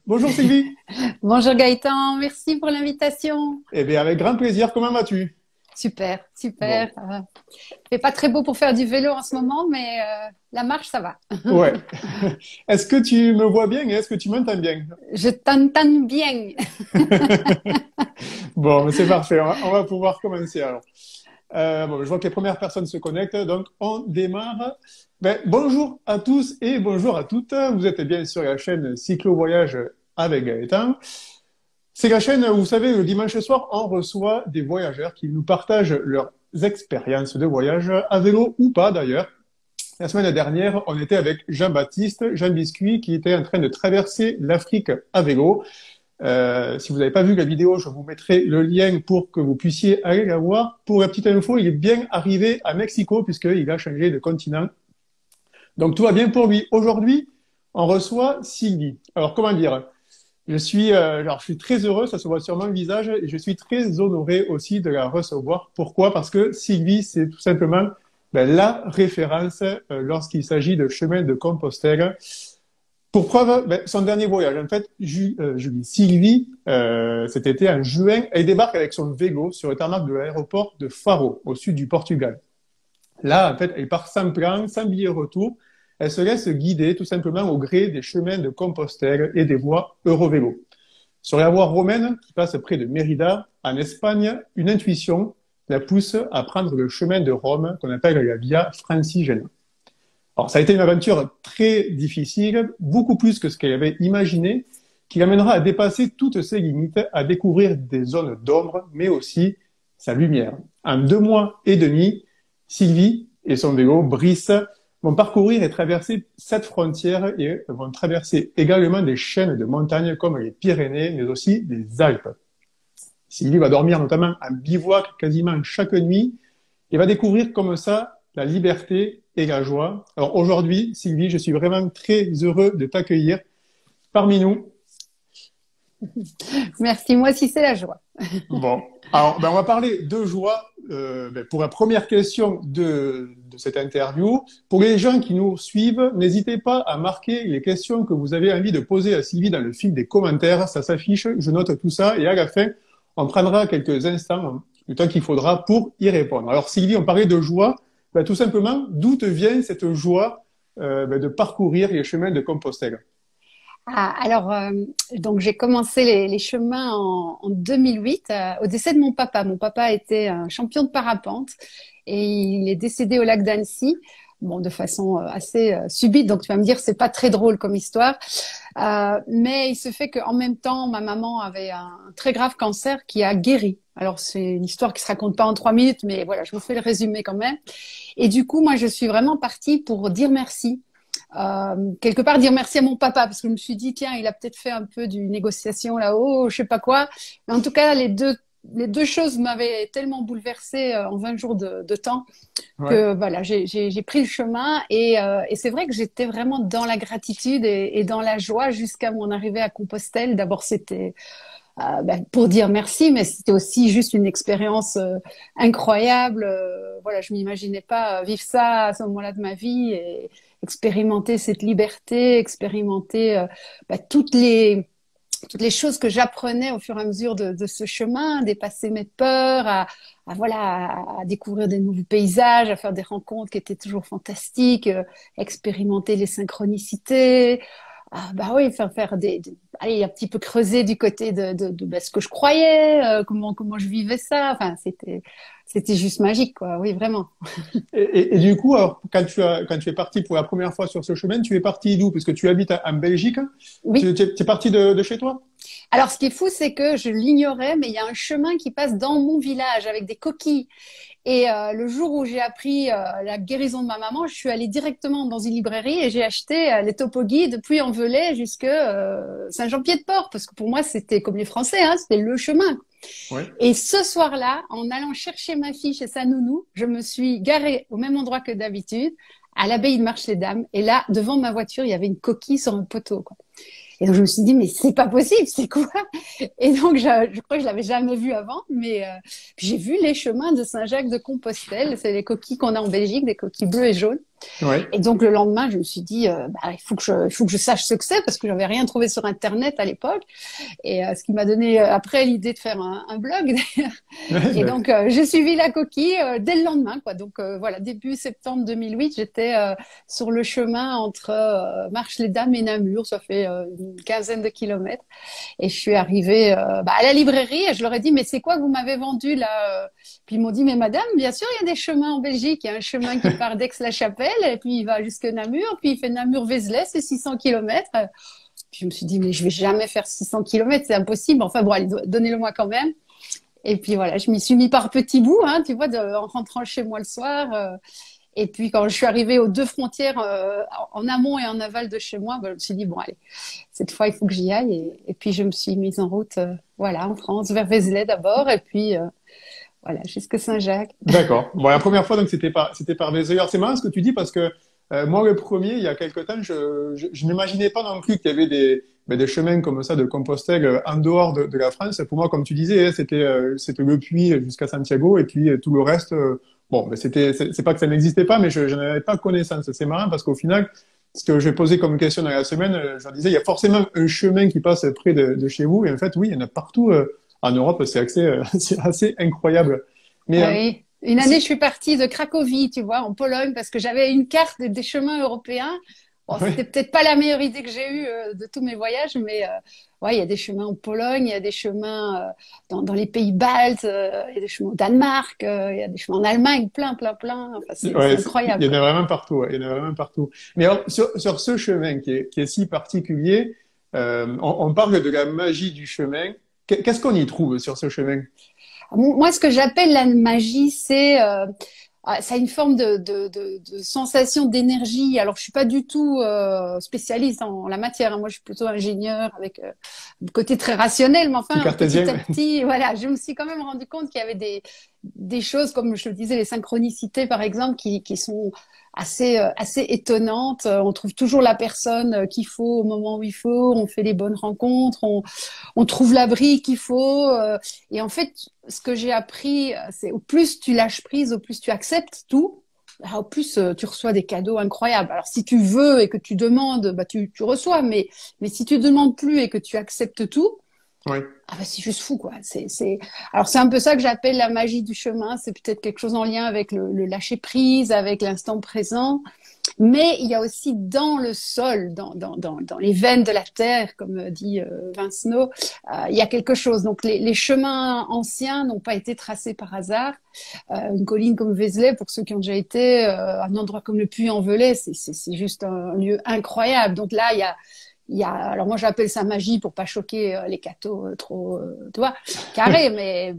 Bonjour Sylvie. Bonjour Gaëtan, merci pour l'invitation. Eh bien, avec grand plaisir, comment vas-tu? Super, Bon, super. Il fait pas très beau pour faire du vélo en ce moment, mais la marche, ça va. ouais. Est-ce que tu me vois bien et est-ce que tu m'entends bien? Je t'entends bien. Bon, mais c'est parfait, on va pouvoir commencer alors. Bon, je vois que les premières personnes se connectent, donc on démarre. Bonjour à tous et bonjour à toutes. Vous êtes bien sur la chaîne Cyclo Voyage avec Gaëtan. C'est la chaîne où, vous savez, le dimanche soir, on reçoit des voyageurs qui nous partagent leurs expériences de voyage, à vélo ou pas d'ailleurs. La semaine dernière, on était avec Jean-Baptiste, Jean Biscuit, qui était en train de traverser l'Afrique à vélo. Si vous n'avez pas vu la vidéo, je vous mettrai le lien pour que vous puissiez aller la voir. Pour la petite info, il est bien arrivé à Mexico puisqu'il a changé de continent. Donc tout va bien pour lui. Aujourd'hui, on reçoit Sylvie. Alors comment dire? Je suis très heureux, ça se voit sur mon visage, et je suis très honoré aussi de la recevoir. Pourquoi? Parce que Sylvie, c'est tout simplement la référence lorsqu'il s'agit de chemin de Compostelle. Pour preuve, son dernier voyage, en fait, Sylvie, cet été en juin, elle débarque avec son vélo sur le tarmac de l'aéroport de Faro, au sud du Portugal. Là, en fait, elle part sans plan, sans billet retour. Elle se laisse guider tout simplement au gré des chemins de Compostelle et des voies Eurovélo. Sur la voie romaine qui passe près de Mérida, en Espagne, une intuition la pousse à prendre le chemin de Rome qu'on appelle la Via Francigena. Alors, ça a été une aventure très difficile, beaucoup plus que ce qu'elle avait imaginé, qui l'amènera à dépasser toutes ses limites, à découvrir des zones d'ombre, mais aussi sa lumière. En 2 mois et demi, Sylvie et son vélo Brice vont parcourir et traverser cette frontière et vont traverser également des chaînes de montagnes comme les Pyrénées, mais aussi les Alpes. Sylvie va dormir notamment en bivouac quasiment chaque nuit et va découvrir comme ça la liberté et la joie. Alors aujourd'hui, Sylvie, je suis vraiment très heureux de t'accueillir parmi nous. Merci, moi aussi c'est la joie. Bon, alors on va parler de joie pour la première question de cette interview. Pour les gens qui nous suivent, n'hésitez pas à marquer les questions que vous avez envie de poser à Sylvie dans le fil des commentaires. Ça s'affiche, je note tout ça et à la fin, on prendra quelques instants, le temps qu'il faudra pour y répondre. Alors Sylvie, on parlait de joie. Tout simplement, d'où te vient cette joie de parcourir les chemins de Compostelle? Donc j'ai commencé les chemins en 2008 au décès de mon papa. Mon papa était un champion de parapente et il est décédé au lac d'Annecy. Bon, de façon assez subite, donc tu vas me dire c'est pas très drôle comme histoire, mais il se fait qu'en même temps ma maman avait un très grave cancer qui a guéri. Alors c'est une histoire qui se raconte pas en 3 minutes, mais voilà, je vous fais le résumé quand même. Et du coup, moi je suis vraiment partie pour dire merci. Quelque part dire merci à mon papa parce que je me suis dit tiens il a peut-être fait un peu du négociation là-haut, je sais pas quoi, mais en tout cas les deux choses m'avaient tellement bouleversée en 20 jours de temps Ouais. que voilà j'ai pris le chemin et c'est vrai que j'étais vraiment dans la gratitude et dans la joie jusqu'à mon arrivée à Compostelle. D'abord c'était pour dire merci, mais c'était aussi juste une expérience incroyable. Voilà, je m'imaginais pas vivre ça à ce moment-là de ma vie et expérimenter cette liberté, expérimenter toutes les choses que j'apprenais au fur et à mesure de ce chemin, dépasser mes peurs, à découvrir des nouveaux paysages, à faire des rencontres qui étaient toujours fantastiques, expérimenter les synchronicités. Bah oui, allez, un petit peu creuser du côté de ce que je croyais, comment je vivais ça. Enfin, c'était juste magique, quoi. Oui, vraiment. Et du coup, alors, quand tu es parti pour la première fois sur ce chemin, tu es parti d'où? Parce que tu habites en Belgique. Oui. Tu es parti de chez toi? Alors, ce qui est fou, c'est que je l'ignorais, mais il y a un chemin qui passe dans mon village avec des coquilles. Et le jour où j'ai appris la guérison de ma maman, je suis allée directement dans une librairie et j'ai acheté les topo guides depuis Puy-en-Velay jusque Saint-Jean-Pied-de-Port, parce que pour moi, c'était comme les Français, hein, c'était le chemin. Oui. Et ce soir-là, en allant chercher ma fille chez sa nounou, je me suis garée au même endroit que d'habitude, à l'abbaye de Marche-les-Dames. Et là, devant ma voiture, il y avait une coquille sur un poteau, quoi. Et donc, je me suis dit, mais c'est pas possible, c'est quoi? Et donc, je crois que je l'avais jamais vu avant, mais puis j'ai vu les chemins de Saint-Jacques de Compostelle. C'est les coquilles qu'on a en Belgique, des coquilles bleues et jaunes. Ouais. Et donc le lendemain, je me suis dit, il faut que je sache ce que c'est parce que j'avais rien trouvé sur Internet à l'époque. Et ce qui m'a donné après l'idée de faire un blog. Ouais, Et ben, donc j'ai suivi la coquille dès le lendemain, quoi. Donc voilà, début septembre 2008, j'étais sur le chemin entre Marche-les-Dames et Namur. Ça fait une quinzaine de kilomètres. Et je suis arrivée à la librairie et je leur ai dit, mais c'est quoi que vous m'avez vendu là? Puis ils m'ont dit, mais madame, bien sûr, il y a des chemins en Belgique. Il y a un chemin qui part d'Aix-la-Chapelle et puis il va jusque Namur. Puis il fait Namur-Vézelay, c'est 600 kilomètres. Puis je me suis dit, mais je vais jamais faire 600 kilomètres, c'est impossible. Enfin bon, allez, donnez-le-moi quand même. Et puis voilà, je m'y suis mis par petits bouts, hein, tu vois, en rentrant chez moi le soir. Et puis quand je suis arrivée aux deux frontières, en amont et en aval de chez moi, je me suis dit, bon allez, cette fois il faut que j'y aille. Et puis je me suis mise en route, voilà, en France, vers Vézelay d'abord, et puis voilà, jusque Saint-Jacques. d'accord. Bon, la première fois, donc, c'était par Vézeur. C'est marrant ce que tu dis parce que moi, le premier, il y a quelque temps, je n'imaginais pas non plus qu'il y avait des chemins comme ça de Compostelle en dehors de la France. Pour moi, comme tu disais, hein, c'était le Puy jusqu'à Santiago et puis tout le reste, bon, ben, c'est pas que ça n'existait pas, mais je n'en avais pas connaissance. C'est marrant parce qu'au final, ce que j'ai posé comme question dans la semaine, je leur disais, il y a forcément un chemin qui passe près de chez vous. Et en fait, oui, il y en a partout en Europe. C'est assez incroyable. Mais Oui. Une année, c'est- je suis partie de Cracovie, tu vois, en Pologne, parce que j'avais une carte des chemins européens. Bon, c'était ouais, peut-être pas la meilleure idée que j'ai eue de tous mes voyages, mais ouais, il y a des chemins en Pologne, il y a des chemins dans les pays baltes, il y a des chemins au Danemark, il y a des chemins en Allemagne, plein, plein, plein. Enfin, c'est ouais, il incroyable, y en quoi. a vraiment partout. Ouais, il y en a vraiment partout. Mais alors, sur ce chemin qui est si particulier, on parle de la magie du chemin. Qu'est-ce qu'on y trouve sur ce chemin? Moi, ce que j'appelle la magie, c'est ça a une forme de sensation d'énergie. Alors, je suis pas du tout spécialiste en la matière, hein. Moi, je suis plutôt ingénieur avec un côté très rationnel. Mais Plus enfin, petit cartésien? à petit, voilà, je me suis quand même rendu compte qu'il y avait des choses, comme je le disais, les synchronicités, par exemple, qui sont assez étonnantes. On trouve toujours la personne qu'il faut au moment où il faut. On fait les bonnes rencontres. On trouve l'abri qu'il faut. Et en fait, ce que j'ai appris, c'est au plus tu lâches prise, au plus tu acceptes tout, au plus tu reçois des cadeaux incroyables. Alors si tu veux et que tu demandes, tu reçois, mais si tu demandes plus et que tu acceptes tout, Oui, c'est juste fou, quoi. Alors c'est un peu ça que j'appelle la magie du chemin. C'est peut-être quelque chose en lien avec le lâcher prise, avec l'instant présent. Mais il y a aussi dans le sol, dans les veines de la terre, comme dit Vincenot, il y a quelque chose. Donc les chemins anciens n'ont pas été tracés par hasard. Une colline comme Vézelay, pour ceux qui ont déjà été, un endroit comme le Puy-en-Velay, c'est juste un lieu incroyable. Donc là, alors moi j'appelle ça magie pour pas choquer les cathos trop, tu vois, carré, mais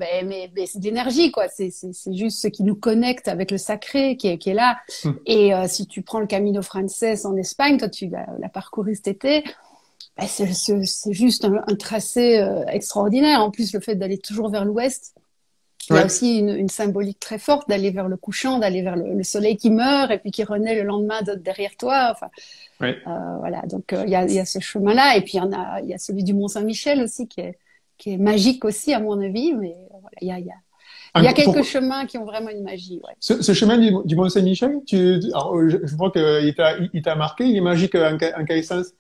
c'est de l'énergie, quoi. C'est juste ce qui nous connecte avec le sacré qui est là. Et si tu prends le Camino Frances en Espagne, toi tu l'as parcouru cet été, c'est juste un tracé extraordinaire. En plus, le fait d'aller toujours vers l'ouest, il y a ouais. aussi une symbolique très forte d'aller vers le couchant, d'aller vers le soleil qui meurt et puis qui renaît le lendemain derrière toi. Enfin, Ouais. voilà. Donc il y a ce chemin-là et puis il y a celui du Mont Saint-Michel aussi qui est magique aussi à mon avis. Mais voilà, il y a quelques chemins qui ont vraiment une magie. Ouais. Ce chemin du Mont-Saint-Michel, je vois qu'il t'a marqué. Il est magique en quel sens?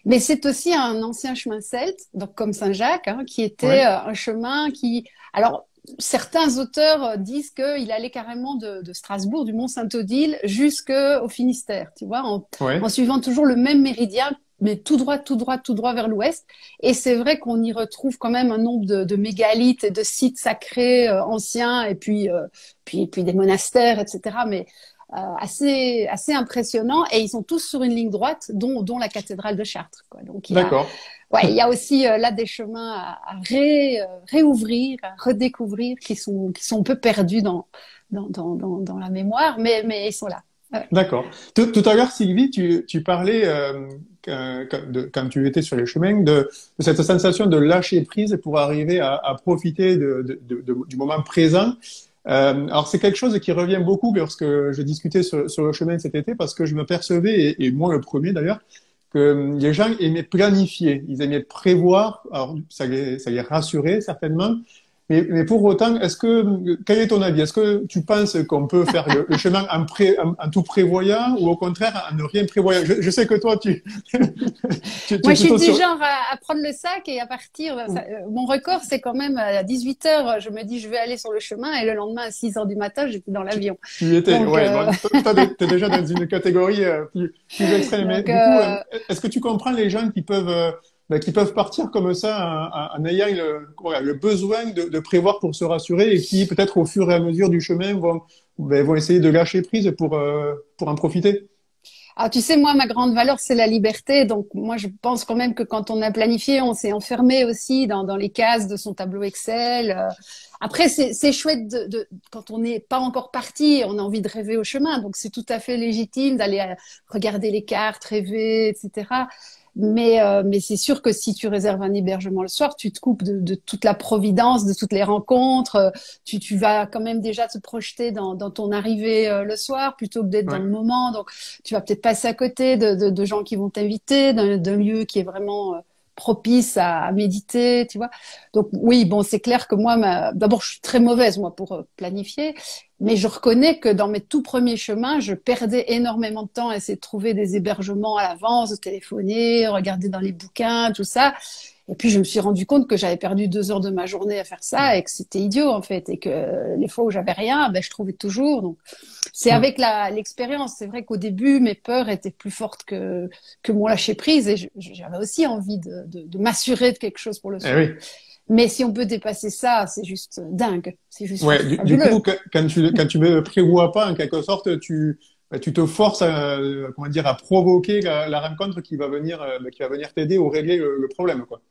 Mais c'est aussi un ancien chemin celte, donc comme Saint-Jacques, hein, qui était Ouais, un chemin qui. Alors, certains auteurs disent qu'il allait carrément de Strasbourg, du Mont-Saint-Odile, jusqu'au Finistère, tu vois, ouais, en suivant toujours le même méridien, mais tout droit, tout droit, tout droit vers l'ouest. Et c'est vrai qu'on y retrouve quand même un nombre de mégalithes et de sites sacrés anciens, et puis des monastères, etc. Mais assez impressionnant. Et ils sont tous sur une ligne droite, dont la cathédrale de Chartres, quoi. Donc d'accord. il y a aussi là des chemins à réouvrir, à redécouvrir, qui sont un peu perdus dans la mémoire, mais ils sont là. Ouais. D'accord. Tout à l'heure, Sylvie, tu parlais, quand tu étais sur les chemins, de cette sensation de lâcher prise pour arriver à profiter du moment présent. Alors, c'est quelque chose qui revient beaucoup lorsque je discutais sur le chemin cet été, parce que je me percevais, et moi le premier d'ailleurs, que les gens aimaient planifier, ils aimaient prévoir. Alors, ça les rassurait certainement, Mais pour autant, quel est ton avis? Est-ce que tu penses qu'on peut faire le chemin en tout prévoyant ou au contraire en ne rien prévoyant? Je sais que toi, tu Moi, es je suis plutôt du sur. genre à prendre le sac et à partir. Mon record, c'est quand même à 18 heures, je me dis je vais aller sur le chemin et le lendemain à 6 heures du matin, j'étais dans Tu, l'avion. tu y étais, Donc, ouais. Bon, toi, t'es déjà dans une catégorie plus extrême. Mais donc du coup, est-ce que tu comprends les gens qui peuvent partir comme ça en ayant voilà, le besoin de prévoir pour se rassurer et qui, peut-être au fur et à mesure du chemin, vont essayer de lâcher prise pour en profiter? ah, tu sais, moi, ma grande valeur, c'est la liberté. Donc, moi, je pense quand même que quand on a planifié, on s'est enfermé aussi dans les cases de son tableau Excel. Après, c'est chouette quand on n'est pas encore parti, on a envie de rêver au chemin. Donc, c'est tout à fait légitime d'aller regarder les cartes, rêver, etc. Mais c'est sûr que si tu réserves un hébergement le soir, tu te coupes de toute la providence, de toutes les rencontres. Tu vas quand même déjà te projeter dans ton arrivée le soir plutôt que d'être dans le Ouais. moment. Donc, tu vas peut-être passer à côté de gens qui vont t'inviter, d'un lieu qui est vraiment propice à méditer, tu vois. Donc oui, bon, c'est clair que moi, d'abord, je suis très mauvaise moi pour planifier, mais je reconnais que dans mes tout premiers chemins, je perdais énormément de temps à essayer de trouver des hébergements à l'avance, de téléphoner, regarder dans les bouquins, tout ça. Et puis je me suis rendu compte que j'avais perdu 2 heures de ma journée à faire ça et que c'était idiot en fait, et que les fois où j'avais rien, ben je trouvais toujours. Donc c'est Mm. avec l'expérience. C'est vrai qu'au début, mes peurs étaient plus fortes que mon lâcher prise, et j'avais aussi envie de m'assurer de quelque chose pour le Eh soir. oui. Mais si on peut dépasser ça, c'est juste dingue. C'est juste Ouais, du fabuleux. coup, quand tu ne prévois pas, en quelque sorte, tu te forces comment dire, à provoquer la rencontre qui va venir t'aider ou régler le problème, quoi.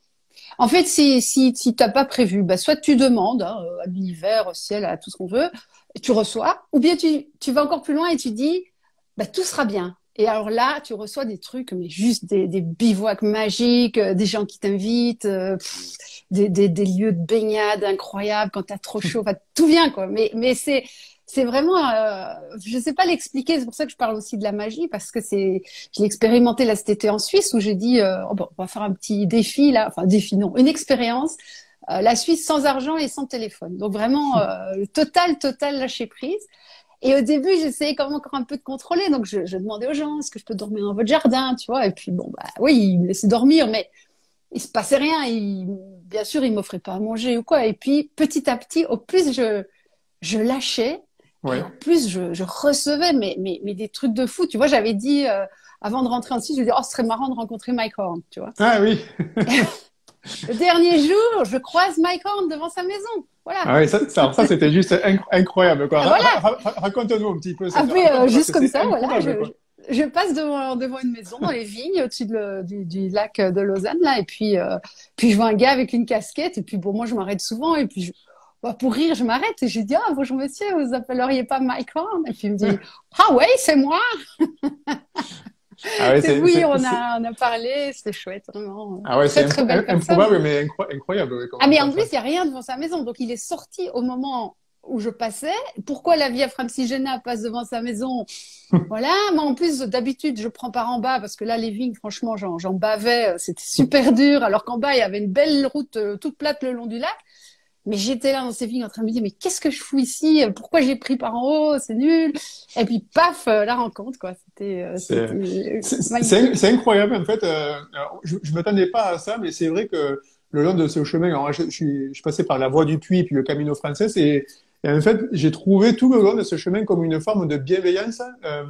En fait, si t'as pas prévu, bah, soit tu demandes hein, à l'univers, au ciel, à tout ce qu'on veut, et tu reçois, ou bien tu vas encore plus loin et tu dis, bah, tout sera bien. Et alors là, tu reçois des trucs, mais juste des bivouacs magiques, des gens qui t'invitent, des lieux de baignade incroyables quand t'as trop chaud. Enfin, tout vient, quoi. Mais c'est vraiment, je sais pas l'expliquer. C'est pour ça que je parle aussi de la magie, parce que je l'ai expérimenté là cet été en Suisse, où j'ai dit, oh, bon, on va faire un petit défi là, enfin défi non, une expérience. La Suisse sans argent et sans téléphone. Donc vraiment, total lâcher prise. Et au début, j'essayais quand même encore un peu de contrôler. Donc, je demandais aux gens, est-ce que je peux dormir dans votre jardin, tu vois? Et puis, bon, bah oui, ils me laissaient dormir, mais il se passait rien. Bien sûr, ils m'offraient pas à manger ou quoi. Et puis, petit à petit, au plus je lâchais, et Ouais. au plus je recevais mais des trucs de fou. Tu vois, j'avais dit, avant de rentrer en Suisse, je me dis, oh, ce serait marrant de rencontrer Mike Horn, tu vois. Ah oui. Le dernier jour, je croise Mike Horn devant sa maison. Voilà. Ah oui, alors ça, c'était juste incroyable, quoi. Voilà. Raconte-nous un petit peu Ah cette oui, rencontre parce juste que comme c'est ça, voilà. improbable, quoi. Je passe devant une maison dans les vignes au-dessus du lac de Lausanne là, et puis je vois un gars avec une casquette, et puis bon, moi je m'arrête souvent, et puis bah, pour rire je m'arrête et je dis ah bonjour monsieur, vous appelleriez pas Mike Horn? Et puis il me dit ah ouais c'est moi. Ah ouais, C'est oui, on a parlé, c'était chouette vraiment, ah ouais, très c'est très belle personne. improbable, mais incroyable, ouais, Ah mais en comme plus ça. il y a rien devant sa maison, donc il est sorti au moment où je passais. Pourquoi la Via Francigena passe devant sa maison? Voilà, moi en plus d'habitude je prends par en bas parce que là les vignes franchement j'en bavais, c'était super dur, alors qu'en bas il y avait une belle route toute plate le long du lac. Mais j'étais là dans ces vignes en train de me dire mais qu'est-ce que je fous ici? Pourquoi j'ai pris par en haut? C'est nul. Et puis paf, la rencontre quoi. C'est Magnifique. c'est incroyable, en fait. Alors, je m'attendais pas à ça, mais c'est vrai que le long de ce chemin, alors, je suis passé par la Voie du Puy puis le Camino Frances, et en fait, j'ai trouvé tout le long de ce chemin comme une forme de bienveillance.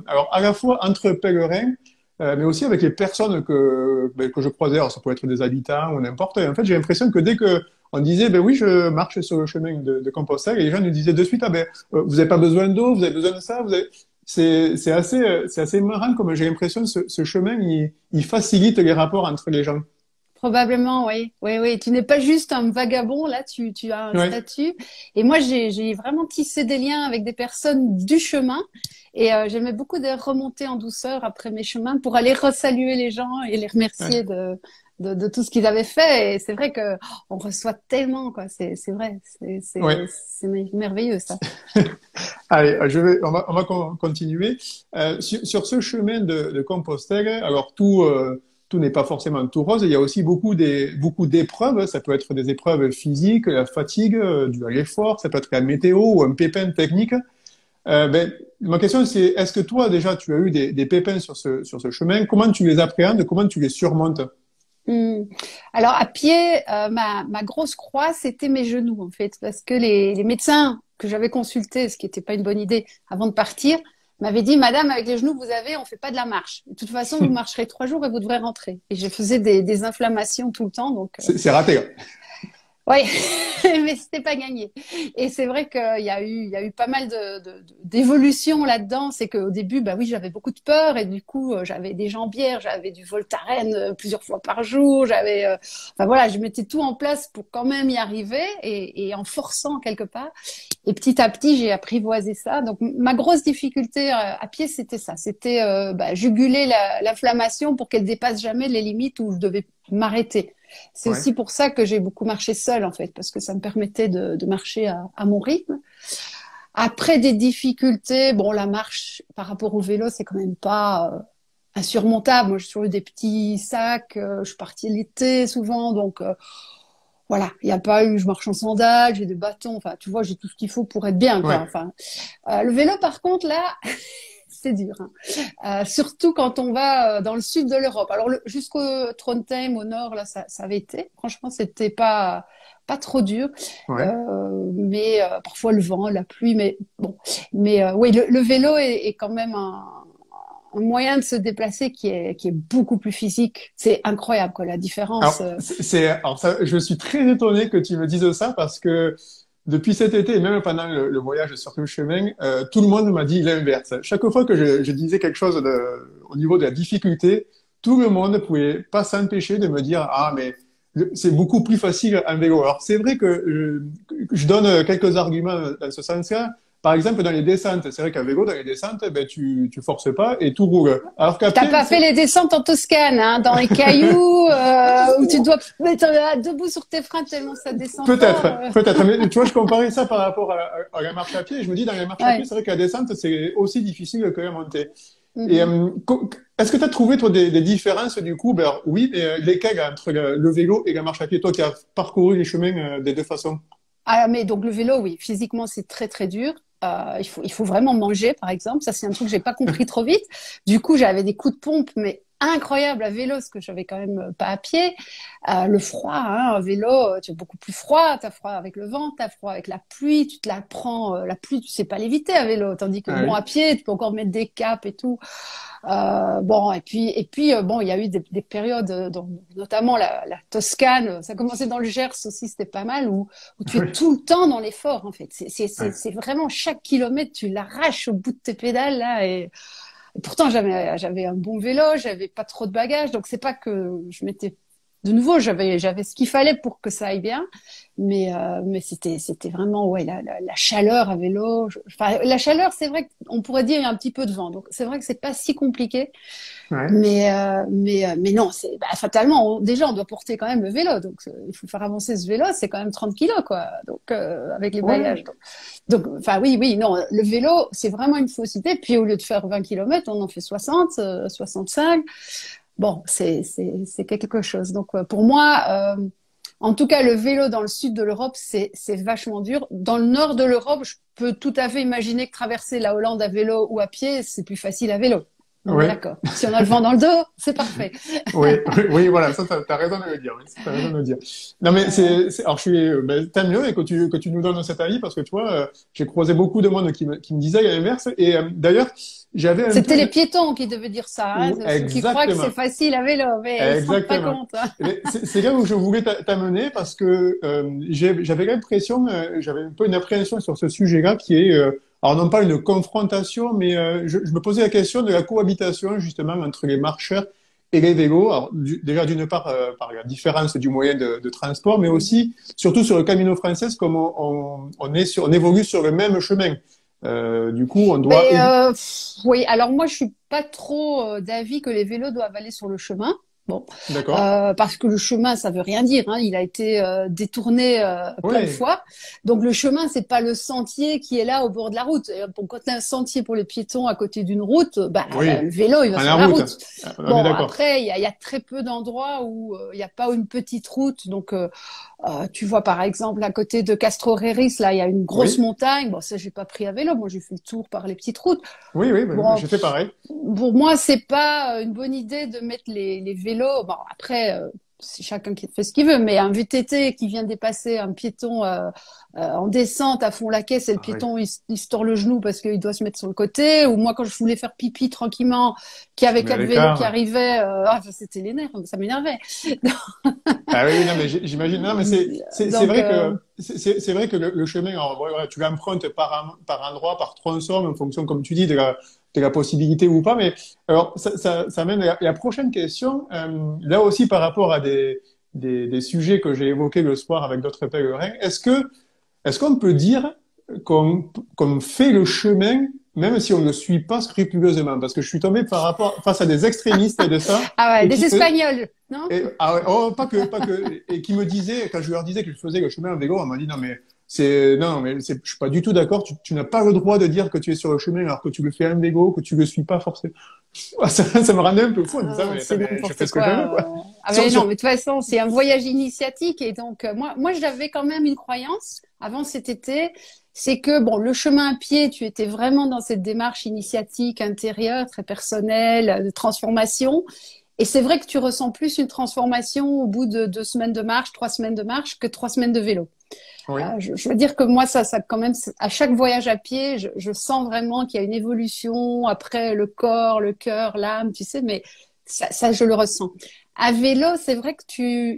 Alors, à la fois entre pèlerins, mais aussi avec les personnes que je croisais. Alors, ça peut être des habitants ou n'importe. Et en fait, j'ai l'impression que dès que on disait, ben oui, je marche sur le chemin de Compostelle, et les gens nous disaient de suite, ah ben, vous n'avez pas besoin d'eau, vous avez besoin de ça, c'est assez marrant, comme j'ai l'impression que ce chemin, il facilite les rapports entre les gens. Probablement, oui. Oui, oui. Tu n'es pas juste un vagabond, là, tu as un Ouais. statut. Et moi, j'ai vraiment tissé des liens avec des personnes du chemin. Et j'aimais beaucoup de remonter en douceur après mes chemins pour aller resaluer les gens et les remercier Ouais. de tout ce qu'ils avaient fait. Et c'est vrai que on reçoit tellement, quoi. C'est vrai. Ouais. C'est merveilleux, ça. Allez, on va continuer. Sur ce chemin de Compostelle, alors tout n'est pas forcément tout rose. Il y a aussi beaucoup d'épreuves. Ça peut être des épreuves physiques, la fatigue, due à l'effort. Ça peut être la météo ou un pépin technique. Ma question, c'est, est-ce que toi, déjà, tu as eu des pépins sur ce chemin? Comment tu les appréhendes? Comment tu les surmontes? Alors à pied, ma grosse croix, c'était mes genoux en fait, parce que les médecins que j'avais consultés, ce qui n'était pas une bonne idée avant de partir, m'avaient dit, Madame, avec les genoux que vous avez, on fait pas de la marche. De toute façon, vous marcherez 3 jours et vous devrez rentrer. Et je faisais des inflammations tout le temps, donc. C'est raté. Oui, mais c'était pas gagné. Et c'est vrai qu'il y a eu pas mal d'évolutions là-dedans. C'est qu'au début, bah oui, j'avais beaucoup de peur et du coup, j'avais des jambières, j'avais du Voltaren plusieurs fois par jour. Enfin voilà, je mettais tout en place pour quand même y arriver et en forçant quelque part. Et petit à petit, j'ai apprivoisé ça. Donc ma grosse difficulté à pied, c'était ça. C'était juguler l'inflammation pour qu'elle dépasse jamais les limites où je devais m'arrêter. C'est Ouais. aussi pour ça que j'ai beaucoup marché seule, en fait, parce que ça me permettait de marcher à mon rythme. Après des difficultés, bon, la marche par rapport au vélo, c'est quand même pas insurmontable. Moi, j'ai toujours eu des petits sacs, je suis partie l'été souvent, donc voilà, il n'y a pas eu, je marche en sandales, j'ai des bâtons, enfin, tu vois, j'ai tout ce qu'il faut pour être bien, quoi. Ouais. Enfin, le vélo, par contre, là, c'est dur, hein. Surtout quand on va dans le sud de l'Europe. Alors jusqu'au Trondheim au nord, là, ça avait été. Franchement, c'était pas trop dur, Ouais. mais parfois le vent, la pluie, mais bon. Mais oui, le vélo est quand même un moyen de se déplacer qui est beaucoup plus physique. C'est incroyable, quoi, la différence. Alors ça, je suis très étonné que tu me dises ça parce que depuis cet été et même pendant le voyage sur le chemin, tout le monde m'a dit l'inverse. Chaque fois que je disais quelque chose au niveau de la difficulté, tout le monde ne pouvait pas s'empêcher de me dire ah mais c'est beaucoup plus facile en vélo. Alors c'est vrai que je donne quelques arguments dans ce sens-là. Par exemple, dans les descentes, c'est vrai qu'à vélo, dans les descentes, ben, tu forces pas et tout roule. Alors qu'à T'as pied, pas fait les descentes en Toscane, hein, dans les cailloux, où tu dois mettre debout sur tes freins tellement ça descend fort. Peut-être. Mais tu vois, je comparais ça par rapport à la marche à pied. Et je me dis, dans la marche à pied, Ouais. c'est vrai que la descente, c'est aussi difficile que la montée. Et Mhm. est-ce que tu as trouvé, toi, des différences du coup? Ben, alors, oui, mais lesquelles entre le vélo et la marche à pied? Toi qui as parcouru les chemins des deux façons. Ah, mais donc le vélo, oui, physiquement, c'est très très dur. Il faut vraiment manger, par exemple. Ça, c'est un truc que j'ai pas compris trop vite. Du coup, j'avais des coups de pompe, mais incroyables à vélo, ce que j'avais quand même pas à pied. Le froid, hein, à vélo, tu as beaucoup plus froid. T'as froid avec le vent, t'as froid avec la pluie. Tu te la prends, la pluie, tu sais pas l'éviter à vélo. Tandis que Ah bon, oui. à pied, tu peux encore mettre des capes et tout. Bon, et puis bon, il y a eu des périodes, notamment la Toscane, ça commençait dans le Gers aussi, c'était pas mal, où tu es Oui. tout le temps dans l'effort, en fait. Ouais. C'est vraiment chaque kilomètre, tu l'arraches au bout de tes pédales, là, et pourtant, j'avais un bon vélo, j'avais pas trop de bagages, donc c'est pas que je m'étais, de nouveau, j'avais ce qu'il fallait pour que ça aille bien, mais c'était vraiment, ouais, la chaleur à vélo. Enfin, la chaleur, c'est vrai qu'on pourrait dire il y a un petit peu de vent, donc c'est vrai que c'est pas si compliqué. Ouais. Mais non, fatalement, déjà, on doit porter quand même le vélo. Donc, il faut faire avancer ce vélo, c'est quand même 30 kilos, quoi. Donc, avec les Ouais. bagages. Donc, enfin, oui, oui, non, le vélo, c'est vraiment une fausse idée. Puis, au lieu de faire 20 kilomètres, on en fait 60, 65. Bon, c'est quelque chose. Donc, pour moi, en tout cas, le vélo dans le sud de l'Europe, c'est vachement dur. Dans le nord de l'Europe, je peux tout à fait imaginer que traverser la Hollande à vélo ou à pied, c'est plus facile à vélo. On est Ouais. d'accord. Si on a le vent dans le dos, c'est parfait. Oui, oui, oui, voilà, ça, t'as raison de le dire. Oui, t'as raison de le dire. Non, mais alors, tant mieux et que tu nous donnes cet avis parce que tu vois, j'ai croisé beaucoup de monde qui me disait l'inverse. Et d'ailleurs, j'avais un peu C'était les piétons qui devaient dire ça, hein, ceux qui croient que c'est exactement, facile à vélo, mais ils se rendent pas exactement. compte, hein. Mais c'est là où je voulais t'amener parce que j'avais l'impression, j'avais un peu une appréhension sur ce sujet-là qui est, alors non pas une confrontation, mais je me posais la question de la cohabitation justement entre les marcheurs et les vélos. Alors, déjà d'une part par la différence du moyen de transport, mais aussi surtout sur le Camino Frances, comme on évolue sur le même chemin. Du coup, on doit Oui, alors moi je suis pas trop d'avis que les vélos doivent aller sur le chemin. Bon, D'accord. parce que le chemin, ça veut rien dire, hein. Il a été détourné plein de Oui, fois. Donc le chemin, c'est pas le sentier qui est là au bord de la route. Et, bon, quand tu as un sentier pour les piétons à côté d'une route, bah, oui. le vélo, il va À sur la la route. route. On est Bon, d'accord. après, il y a très peu d'endroits où il n'y a pas une petite route. Donc, tu vois, par exemple, à côté de Castro-Réris, là, il y a une grosse Oui, montagne. Bon, ça, j'ai pas pris à vélo. Moi, j'ai fait le tour par les petites routes. oui, oui, ben, Bon, j'ai fait pareil. pour moi, c'est pas une bonne idée de mettre les vélos. Bon, après, c'est chacun qui fait ce qu'il veut, mais un VTT qui vient dépasser un piéton en descente à fond la caisse et le Ah oui, piéton il se tord le genou parce qu'il doit se mettre sur le côté. Ou moi, quand je voulais faire pipi tranquillement, qu'il y tu avait te mets à quatre vélos qui l'écart. arrivaient, c'était les nerfs, ça m'énervait. Ah oui, oui, non, mais j'imagine. Non, mais c'est Donc, vrai que c'est vrai que le chemin, alors, voilà, tu l'empruntes par endroit, par tronçon, en fonction, comme tu dis, de la possibilité ou pas. Mais alors, ça mène à la prochaine question. Là aussi, par rapport à des sujets que j'ai évoqués le soir avec d'autres pèlerins, est-ce qu'on peut dire qu'on fait le chemin même si on ne le suit pas scrupuleusement? Parce que je suis tombé face à des extrémistes de ça ah ouais, et des qui me, Espagnols, non? et, ah ouais, oh, pas que, et qui me disait, quand je leur disais que je faisais le chemin en vélo, on m'a dit, non, mais non, mais je suis pas du tout d'accord, tu n'as pas le droit de dire que tu es sur le chemin alors que tu le fais en vélo, que tu le suis pas forcément. Ça me rendait un peu fou en disant, mais, attends, C'est mais je fais n'importe ce que je veux, quoi. quoi. Ah Sur, mais non, sur, mais de toute façon, c'est un voyage initiatique et donc moi j'avais quand même une croyance avant cet été, c'est que bon, le chemin à pied, tu étais vraiment dans cette démarche initiatique intérieure, très personnelle, de transformation. Et c'est vrai que tu ressens plus une transformation au bout de 2 semaines de marche, 3 semaines de marche que 3 semaines de vélo. oui, Je veux dire que moi, ça quand même, à chaque voyage à pied, je sens vraiment qu'il y a une évolution après le corps, le cœur, l'âme, tu sais, mais ça, je le ressens. À vélo, c'est vrai que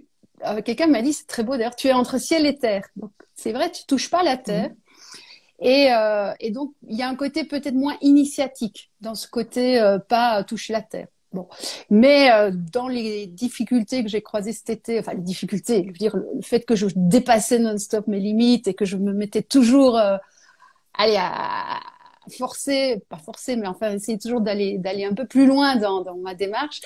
quelqu'un m'a dit, c'est très beau d'ailleurs, tu es entre ciel et terre. Donc, c'est vrai, tu touches pas la terre. mhm, Et donc, il y a un côté peut-être moins initiatique dans ce côté pas toucher la terre. Bon, mais dans les difficultés que j'ai croisées cet été, enfin les difficultés, je veux dire le fait que je dépassais non-stop mes limites et que je me mettais toujours, allez, à forcer, pas forcer, mais enfin essayer toujours d'aller un peu plus loin dans ma démarche.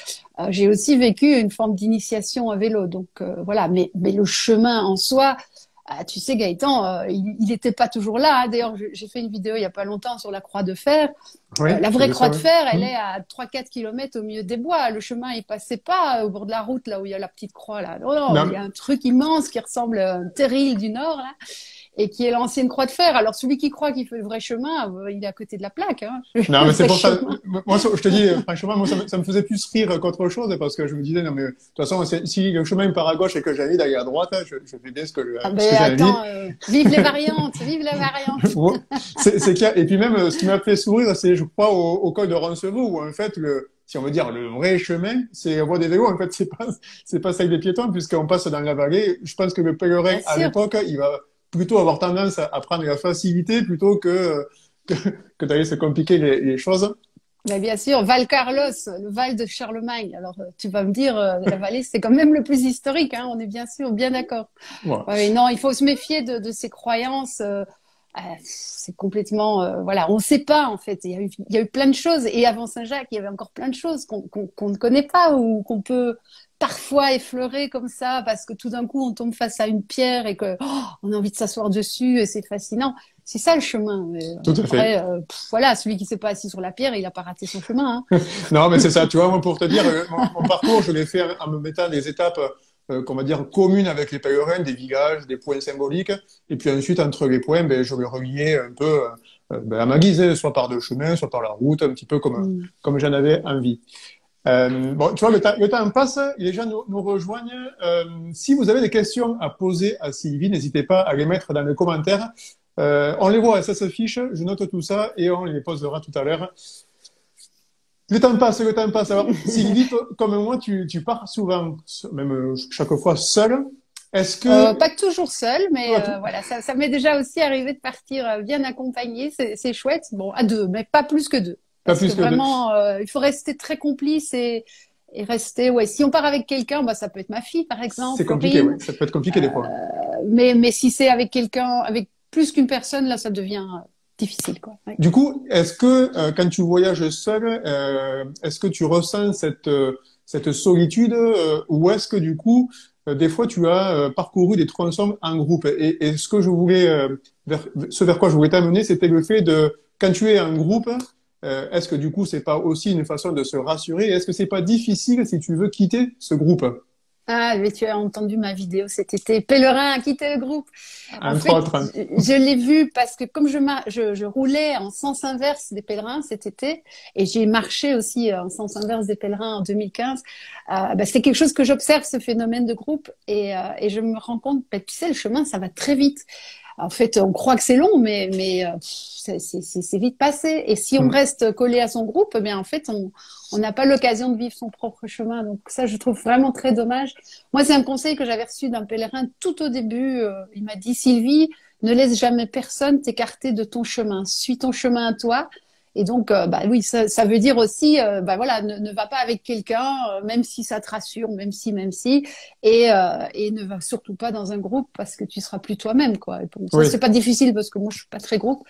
J'ai aussi vécu une forme d'initiation à vélo, donc voilà. Mais le chemin en soi, tu sais, Gaëtan, il n'était pas toujours là, hein. D'ailleurs, j'ai fait une vidéo il y a pas longtemps sur la croix de fer. oui, La j'ai vraie vu croix ça, de oui. fer, elle Mhm. est à 3-4 kilomètres au milieu des bois. Le chemin, il passait pas au bord de la route, là où il y a la petite croix, là. Non, non, il y a Non, un truc immense qui ressemble à un terril du Nord, là, et qui est l'ancienne croix de fer. Alors, celui qui croit qu'il fait le vrai chemin, il est à côté de la plaque, hein. non, Le mais c'est vrai pour ça. chemin. Moi, je te dis, franchement, moi, ça me faisait plus rire qu'autre chose parce que je me disais, non, mais de toute façon, si le chemin part à gauche et que j'ai envie d'aller à droite, je fais bien Ah ce ben, que j'ai envie. attends, vive les variantes, vive la variante. Bon, c'est clair. Et puis même, ce qui m'a fait sourire, c'est, je crois, au col de Roncevaux, où en fait, si on veut dire le vrai chemin, c'est la voie des vélos. En fait, c'est pas celle des piétons, puisqu'on passe dans la vallée. Je pense que le pèlerin, Bien à sûr. l'époque, il va plutôt avoir tendance à prendre la facilité plutôt que, que d'aller se compliquer les choses. Mais bien sûr, Val Carlos, le Val de Charlemagne. Alors, tu vas me dire, la vallée, c'est quand même le plus historique, hein, on est bien sûr bien d'accord. Voilà. Ouais, non, il faut se méfier de ces croyances. C'est complètement, voilà, on ne sait pas en fait. Il y a eu plein de choses. Et avant Saint-Jacques, il y avait encore plein de choses qu'on ne connaît pas ou qu'on peut parfois effleurer comme ça parce que tout d'un coup on tombe face à une pierre et que on a envie de s'asseoir dessus et c'est fascinant. C'est ça le chemin. Mais Tout à fait. après, voilà, celui qui s'est pas assis sur la pierre, il a pas raté son chemin, hein. Non, mais c'est ça. Tu vois, moi, pour te dire, mon parcours, je l'ai fait en me mettant des étapes, qu'on va dire, communes avec les pèlerins, des villages, des points symboliques. Et puis ensuite, entre les points, ben, je les reliais un peu ben, à ma guise, hein, soit par le chemin, soit par la route, un petit peu Mm. comme j'en avais envie. Bon, tu vois, le temps passe, les gens nous rejoignent. Si vous avez des questions à poser à Sylvie, n'hésitez pas à les mettre dans les commentaires. On les voit, ça s'affiche, je note tout ça et on les posera tout à l'heure. Le temps passe, le temps passe. Alors, Sylvie, comme moi, tu pars souvent, même chaque fois seule. Est-ce que... Pas toujours seul, mais Ouais, tout- voilà, ça m'est déjà aussi arrivé de partir bien accompagnée. C'est chouette. Bon, à deux, mais pas plus que deux. Pas Parce que plus que deux. vraiment, il faut rester très complice et rester. Ouais, si on part avec quelqu'un, bah, ça peut être ma fille, par exemple, C'est compliqué, Florine. oui. Ça peut être compliqué des fois. Mais si c'est avec quelqu'un, avec plus qu'une personne, là, ça devient difficile, quoi. Ouais. Du coup, est-ce que quand tu voyages seul, est-ce que tu ressens cette solitude ou est-ce que du coup, des fois, tu as parcouru des tronçons en groupe? Et ce que je voulais, ce vers quoi je voulais t'amener, c'était le fait de, quand tu es en groupe, est-ce que du coup, c'est pas aussi une façon de se rassurer? Est-ce que c'est pas difficile si tu veux quitter ce groupe? Ah, mais tu as entendu ma vidéo cet été, Pèlerin a quitté le groupe. En Entre fait, autres. je l'ai vu parce que comme je roulais en sens inverse des pèlerins cet été et j'ai marché aussi en sens inverse des pèlerins en 2015, bah, c'est quelque chose que j'observe, ce phénomène de groupe et je me rends compte, bah, tu sais, le chemin, ça va très vite. En fait, on croit que c'est long, mais c'est vite passé. Et si on Mm. reste collé à son groupe, eh bien en fait, on n'a pas l'occasion de vivre son propre chemin. Donc ça, je trouve vraiment très dommage. Moi, c'est un conseil que j'avais reçu d'un pèlerin tout au début. Il m'a dit, Sylvie, ne laisse jamais personne t'écarter de ton chemin. Suis ton chemin à toi. Et donc, bah oui, ça veut dire aussi, bah voilà, ne va pas avec quelqu'un, même si ça te rassure, même si, et ne va surtout pas dans un groupe parce que tu seras plus toi-même, quoi. Et pour ça, Oui. c'est pas difficile parce que moi, je suis pas très groupe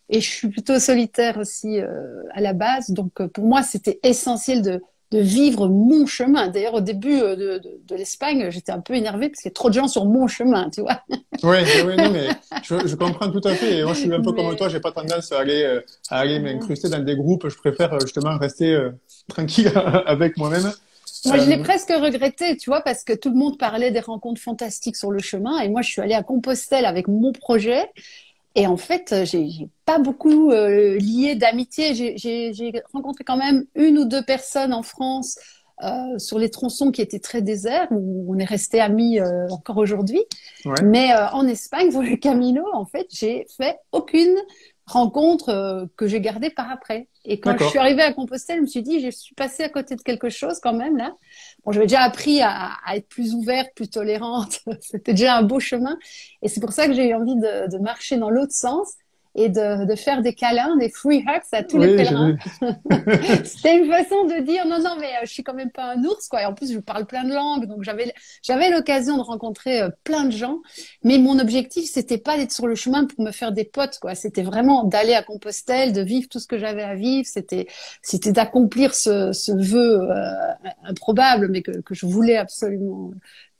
et je suis plutôt solitaire aussi à la base. Donc, pour moi, c'était essentiel de vivre mon chemin. D'ailleurs, au début de l'Espagne, j'étais un peu énervée parce qu'il y a trop de gens sur mon chemin, tu vois. Oui, oui, oui, non, mais je comprends tout à fait. Et moi, je suis un peu comme toi, Mais j'ai pas tendance à aller m'incruster dans des groupes. Je préfère justement rester tranquille avec moi-même. moi, je l'ai Euh, presque regretté, tu vois, parce que tout le monde parlait des rencontres fantastiques sur le chemin. Et moi, je suis allée à Compostelle avec mon projet. Et en fait, j'ai pas beaucoup lié d'amitié. J'ai rencontré quand même une ou deux personnes en France sur les tronçons qui étaient très déserts, où on est resté amis encore aujourd'hui. ouais, Mais en Espagne, pour le Camino, en fait, j'ai fait aucune rencontre que j'ai gardée par après. Et quand je suis d'accord. arrivée à Compostelle, je me suis dit, je suis passée à côté de quelque chose quand même là. Bon, j'avais déjà appris à être plus ouverte, plus tolérante. C'était déjà un beau chemin. Et c'est pour ça que j'ai eu envie de marcher dans l'autre sens et de faire des câlins, des free hugs à tous les Oui, j'ai pèlerins. vu. C'était une façon de dire non, non, mais je suis quand même pas un ours, quoi. Et en plus, je parle plein de langues, donc j'avais l'occasion de rencontrer plein de gens. Mais mon objectif, c'était pas d'être sur le chemin pour me faire des potes, quoi. C'était vraiment d'aller à Compostelle, de vivre tout ce que j'avais à vivre. C'était d'accomplir ce vœu improbable, mais que je voulais absolument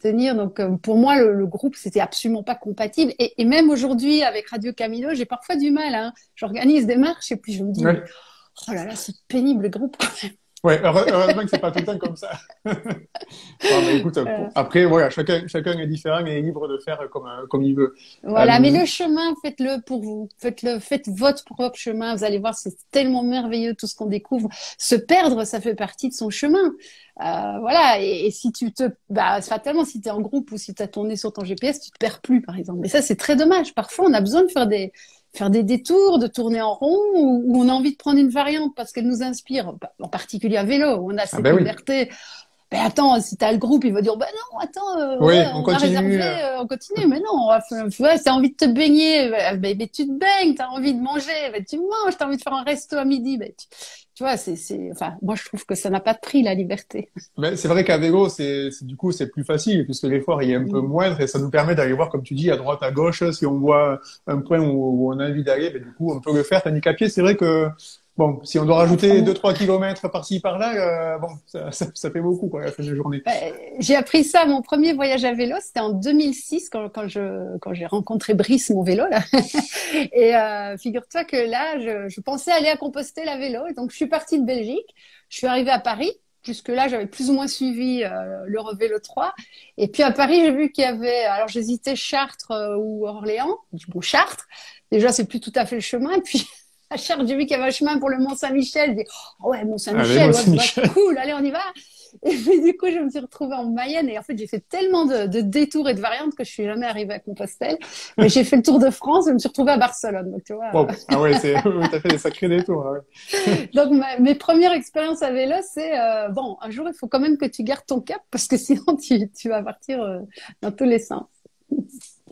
tenir. Donc, pour moi, le groupe, c'était absolument pas compatible. Et même aujourd'hui, avec Radio Camino, j'ai parfois du mal, hein. J'organise des marches et puis je me dis, mais Ouais. oh là là, c'est pénible le groupe. Ouais, heureusement que c'est pas tout le temps comme ça. Bon, mais écoute, Euh, après, voilà, chacun est différent et est libre de faire comme il veut. voilà, mais Euh, le chemin, faites-le pour vous. Faites votre propre chemin. Vous allez voir, c'est tellement merveilleux tout ce qu'on découvre. Se perdre, ça fait partie de son chemin. Voilà, et si bah, fatalement, si tu es en groupe ou si tu as tourné sur ton GPS, tu te perds plus, par exemple. Et ça, c'est très dommage. Parfois, on a besoin de faire des détours, de tourner en rond, ou on a envie de prendre une variante parce qu'elle nous inspire, en particulier à vélo, où on a ah cette ben oui. liberté. Ben attends, si t'as le groupe, il va dire, ben non, attends, ouais, Oui, on on a continue. réservé, on continue. Mais non, ouais, t'as envie de te baigner, ben tu te baignes, t'as envie de manger, ben tu manges, t'as envie de faire un resto à midi, ben tu vois, enfin, moi je trouve que ça n'a pas de prix, la liberté. Ben, c'est vrai qu'à vélo, du coup, c'est plus facile puisque l'effort il est un peu Mm. moindre et ça nous permet d'aller voir, comme tu dis, à droite, à gauche. Si on voit un point où on a envie d'aller, ben, du coup, on peut le faire. Tandis qu'à pied, c'est vrai que, bon, si on doit rajouter Enfin, 2-3 kilomètres par-ci, par-là, bon, ça fait beaucoup, quoi, à la fin de la journée. j'ai appris ça, mon premier voyage à vélo, c'était en 2006 quand j'ai rencontré Brice, mon vélo là. Et figure-toi que là, je pensais aller à Compostelle à vélo, et donc je suis partie de Belgique, je suis arrivée à Paris. Jusque-là, j'avais plus ou moins suivi l'Eurovélo 3. Et puis à Paris, j'ai vu qu'il y avait, alors j'hésitais Chartres ou Orléans. Je dis, bon, Chartres, déjà, c'est plus tout à fait le chemin. Et puis à Chartres, j'ai vu qu'il y avait un chemin pour le Mont-Saint-Michel. Je dis, oh ouais, Allez, Mont-Saint-Michel, moi, ouais, c'est bah, Michel. cool, allez, on y va. Et puis du coup, je me suis retrouvée en Mayenne et en fait, j'ai fait tellement de détours et de variantes que je suis jamais arrivée à Compostelle. Mais j'ai fait le tour de France et je me suis retrouvée à Barcelone. Donc tu vois. Wow. Ah ouais, oui, t'as fait des sacrés détours, hein, ouais. Donc mes premières expériences à vélo, c'est bon, un jour, il faut quand même que tu gardes ton cap parce que sinon tu vas partir dans tous les sens.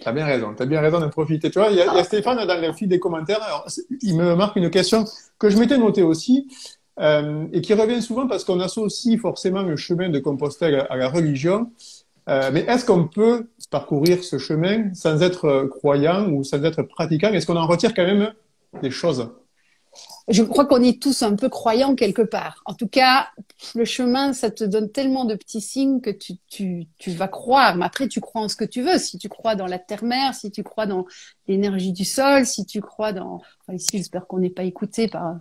T'as bien raison d'en profiter. Tu vois, il y a Ah, Stéphane dans le fil des commentaires. Alors, il me marque une question que je m'étais notée aussi et qui revient souvent parce qu'on associe forcément le chemin de Compostelle à la religion. Mais est-ce qu'on peut parcourir ce chemin sans être croyant ou sans être pratiquant? Est-ce qu'on en retire quand même des choses? je crois qu'on est tous un peu croyants quelque part. En tout cas, le chemin, ça te donne tellement de petits signes que tu vas croire. Mais après, tu crois en ce que tu veux. Si tu crois dans la terre-mère, si tu crois dans l'énergie du sol, si tu crois dans... Enfin, ici, j'espère qu'on n'est pas écouté par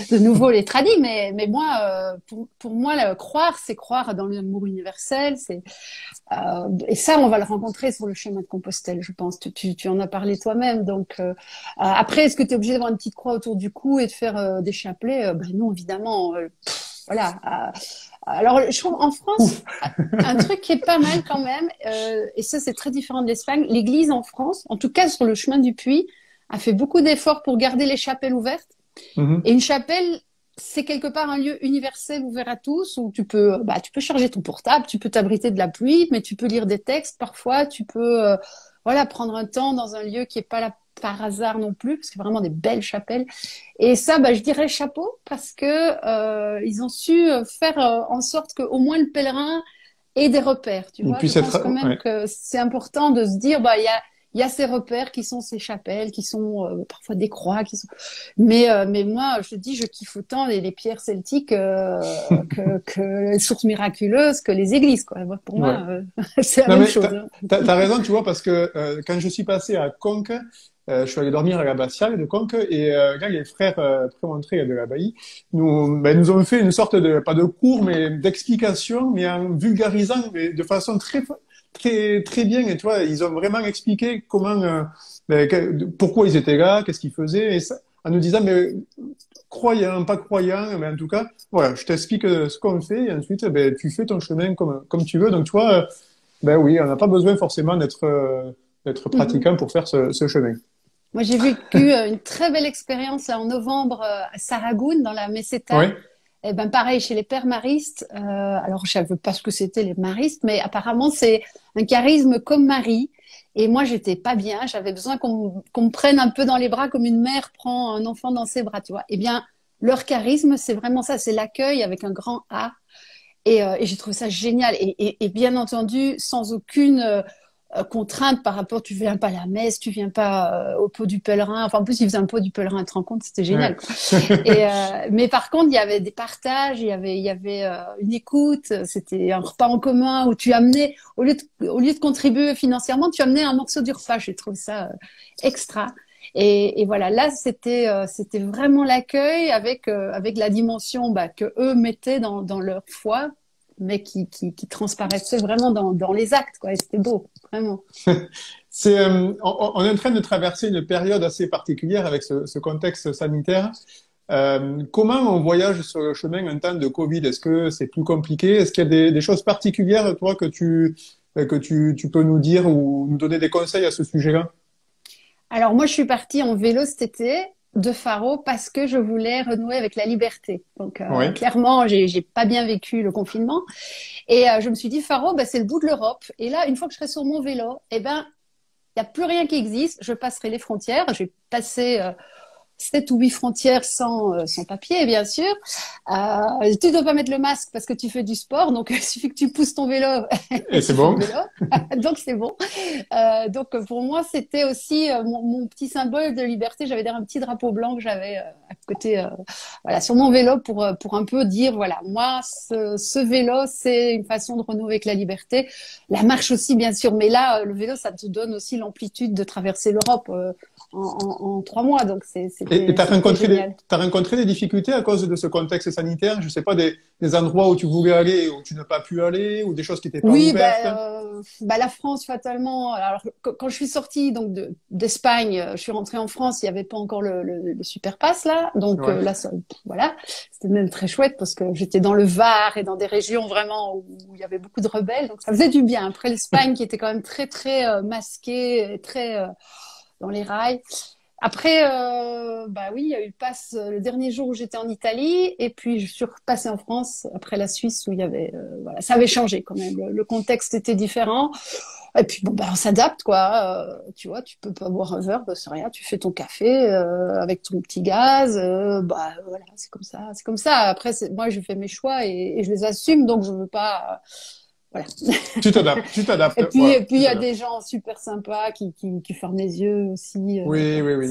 de nouveau les tradis, mais moi, pour moi, croire, c'est croire dans l'amour universel. Et ça, on va le rencontrer sur le chemin de Compostelle, je pense. Tu en as parlé toi-même. Donc, après, est-ce que tu es obligé d'avoir une petite croix autour du cou et de faire des chapelets? Ben non, évidemment. Voilà. Alors, je trouve en France, un truc qui est pas mal quand même, et ça c'est très différent de l'Espagne, l'Église en France, en tout cas sur le chemin du Puy, a fait beaucoup d'efforts pour garder les chapelles ouvertes. Et une chapelle, c'est quelque part un lieu universel ouvert à tous où tu peux charger ton portable, tu peux t'abriter de la pluie, mais tu peux lire des textes parfois, tu peux prendre un temps dans un lieu qui est pas là par hasard non plus, parce que vraiment des belles chapelles. Et ça, je dirais chapeau, parce que ils ont su faire en sorte qu'au moins le pèlerin ait des repères. Tu vois, je pense quand même que c'est important de se dire, il y a ces repères qui sont ces chapelles, qui sont parfois des croix, qui sont. Mais moi, je te dis, je kiffe autant les pierres celtiques que les sources miraculeuses, que les églises, quoi. Pour moi, c'est la même chose. T'as raison, tu vois, parce que quand je suis passé à Conques, je suis allé dormir à l'abbatiale de Conques et là, les frères prémontrés de l'abbaye nous ont fait une sorte de, pas de cours, mais d'explication, mais en vulgarisant, mais de façon très bien. Et tu vois, ils ont vraiment expliqué pourquoi ils étaient là, qu'est-ce qu'ils faisaient, et ça, en nous disant, mais croyant, pas croyant, mais en tout cas, voilà, je t'explique ce qu'on fait, et ensuite, tu fais ton chemin comme tu veux. Donc, tu vois, oui, on n'a pas besoin forcément d'être pratiquant pour faire ce chemin. Moi, j'ai vécu une très belle expérience en novembre à Saragoune, dans la Meseta. Oui. Et pareil, chez les pères maristes. Alors, je savais pas ce que c'était les maristes, mais apparemment, c'est un charisme comme Marie. Et moi, j'étais pas bien. J'avais besoin qu'on me prenne un peu dans les bras comme une mère prend un enfant dans ses bras, tu vois. Eh bien, leur charisme, c'est vraiment ça. C'est l'accueil avec un grand A. Et j'ai trouvé ça génial. Et bien entendu, sans aucune contrainte par rapport, tu viens pas à la messe, tu viens pas au pot du pèlerin. Enfin, en plus, ils faisaient un pot du pèlerin, tu te rends compte, c'était génial. Ouais. Mais par contre, il y avait des partages, il y avait une écoute, c'était un repas en commun où tu amenais, au lieu de contribuer financièrement, tu amenais un morceau du repas. J'ai trouvé ça extra. Et voilà, là, c'était vraiment l'accueil avec la dimension que eux mettaient dans leur foi, mais qui transparaissait vraiment dans les actes, quoi. Et c'était beau, vraiment. On est en train de traverser une période assez particulière avec ce contexte sanitaire. Comment on voyage sur le chemin en temps de Covid? Est-ce que c'est plus compliqué? Est-ce qu'il y a des choses particulières, toi, que tu peux nous dire ou nous donner des conseils à ce sujet-là? Alors moi, je suis partie en vélo cet été de Faro parce que je voulais renouer avec la liberté. Donc clairement, j'ai pas bien vécu le confinement et je me suis dit Faro, c'est le bout de l'Europe. Et là, une fois que je serai sur mon vélo, il y a plus rien qui existe. Je passerai les frontières. Je vais passer 7 ou 8 frontières sans papier, bien sûr. Tu ne dois pas mettre le masque parce que tu fais du sport, donc il suffit que tu pousses ton vélo. Et c'est bon. Donc c'est bon. Donc pour moi, c'était aussi mon petit symbole de liberté. J'avais d'ailleurs un petit drapeau blanc que j'avais à côté, sur mon vélo pour un peu dire, voilà, moi, ce vélo, c'est une façon de renouer avec la liberté. La marche aussi, bien sûr, mais là, le vélo, ça te donne aussi l'amplitude de traverser l'Europe en 3 mois, donc c'est. Et t'as rencontré des difficultés à cause de ce contexte sanitaire? Je sais pas, des endroits où tu voulais aller, où tu n'as pas pu aller, ou des choses qui n'étaient pas ouvertes? La France, fatalement. Alors, quand je suis sortie d'Espagne, je suis rentrée en France, il n'y avait pas encore le super pass, là. Donc, là, voilà. C'était même très chouette parce que j'étais dans le Var et dans des régions vraiment où il y avait beaucoup de rebelles. Donc, ça faisait du bien. Après l'Espagne, qui était quand même très, très masquée, très dans les rails. Après, oui, il y a eu le pass le dernier jour où j'étais en Italie, et puis je suis repassée en France après la Suisse où il y avait, ça avait changé quand même. Le contexte était différent. Et puis on s'adapte, quoi. Tu vois, tu peux pas boire un verre, c'est rien. Tu fais ton café avec ton petit gaz. Voilà, c'est comme ça, c'est comme ça. Après, moi, je fais mes choix et je les assume, donc je veux pas. voilà. Tu t'adaptes. Et Voilà, puis il tu y a t'adaptes. des gens super sympas qui ferment les yeux aussi. Oui, oui, oui.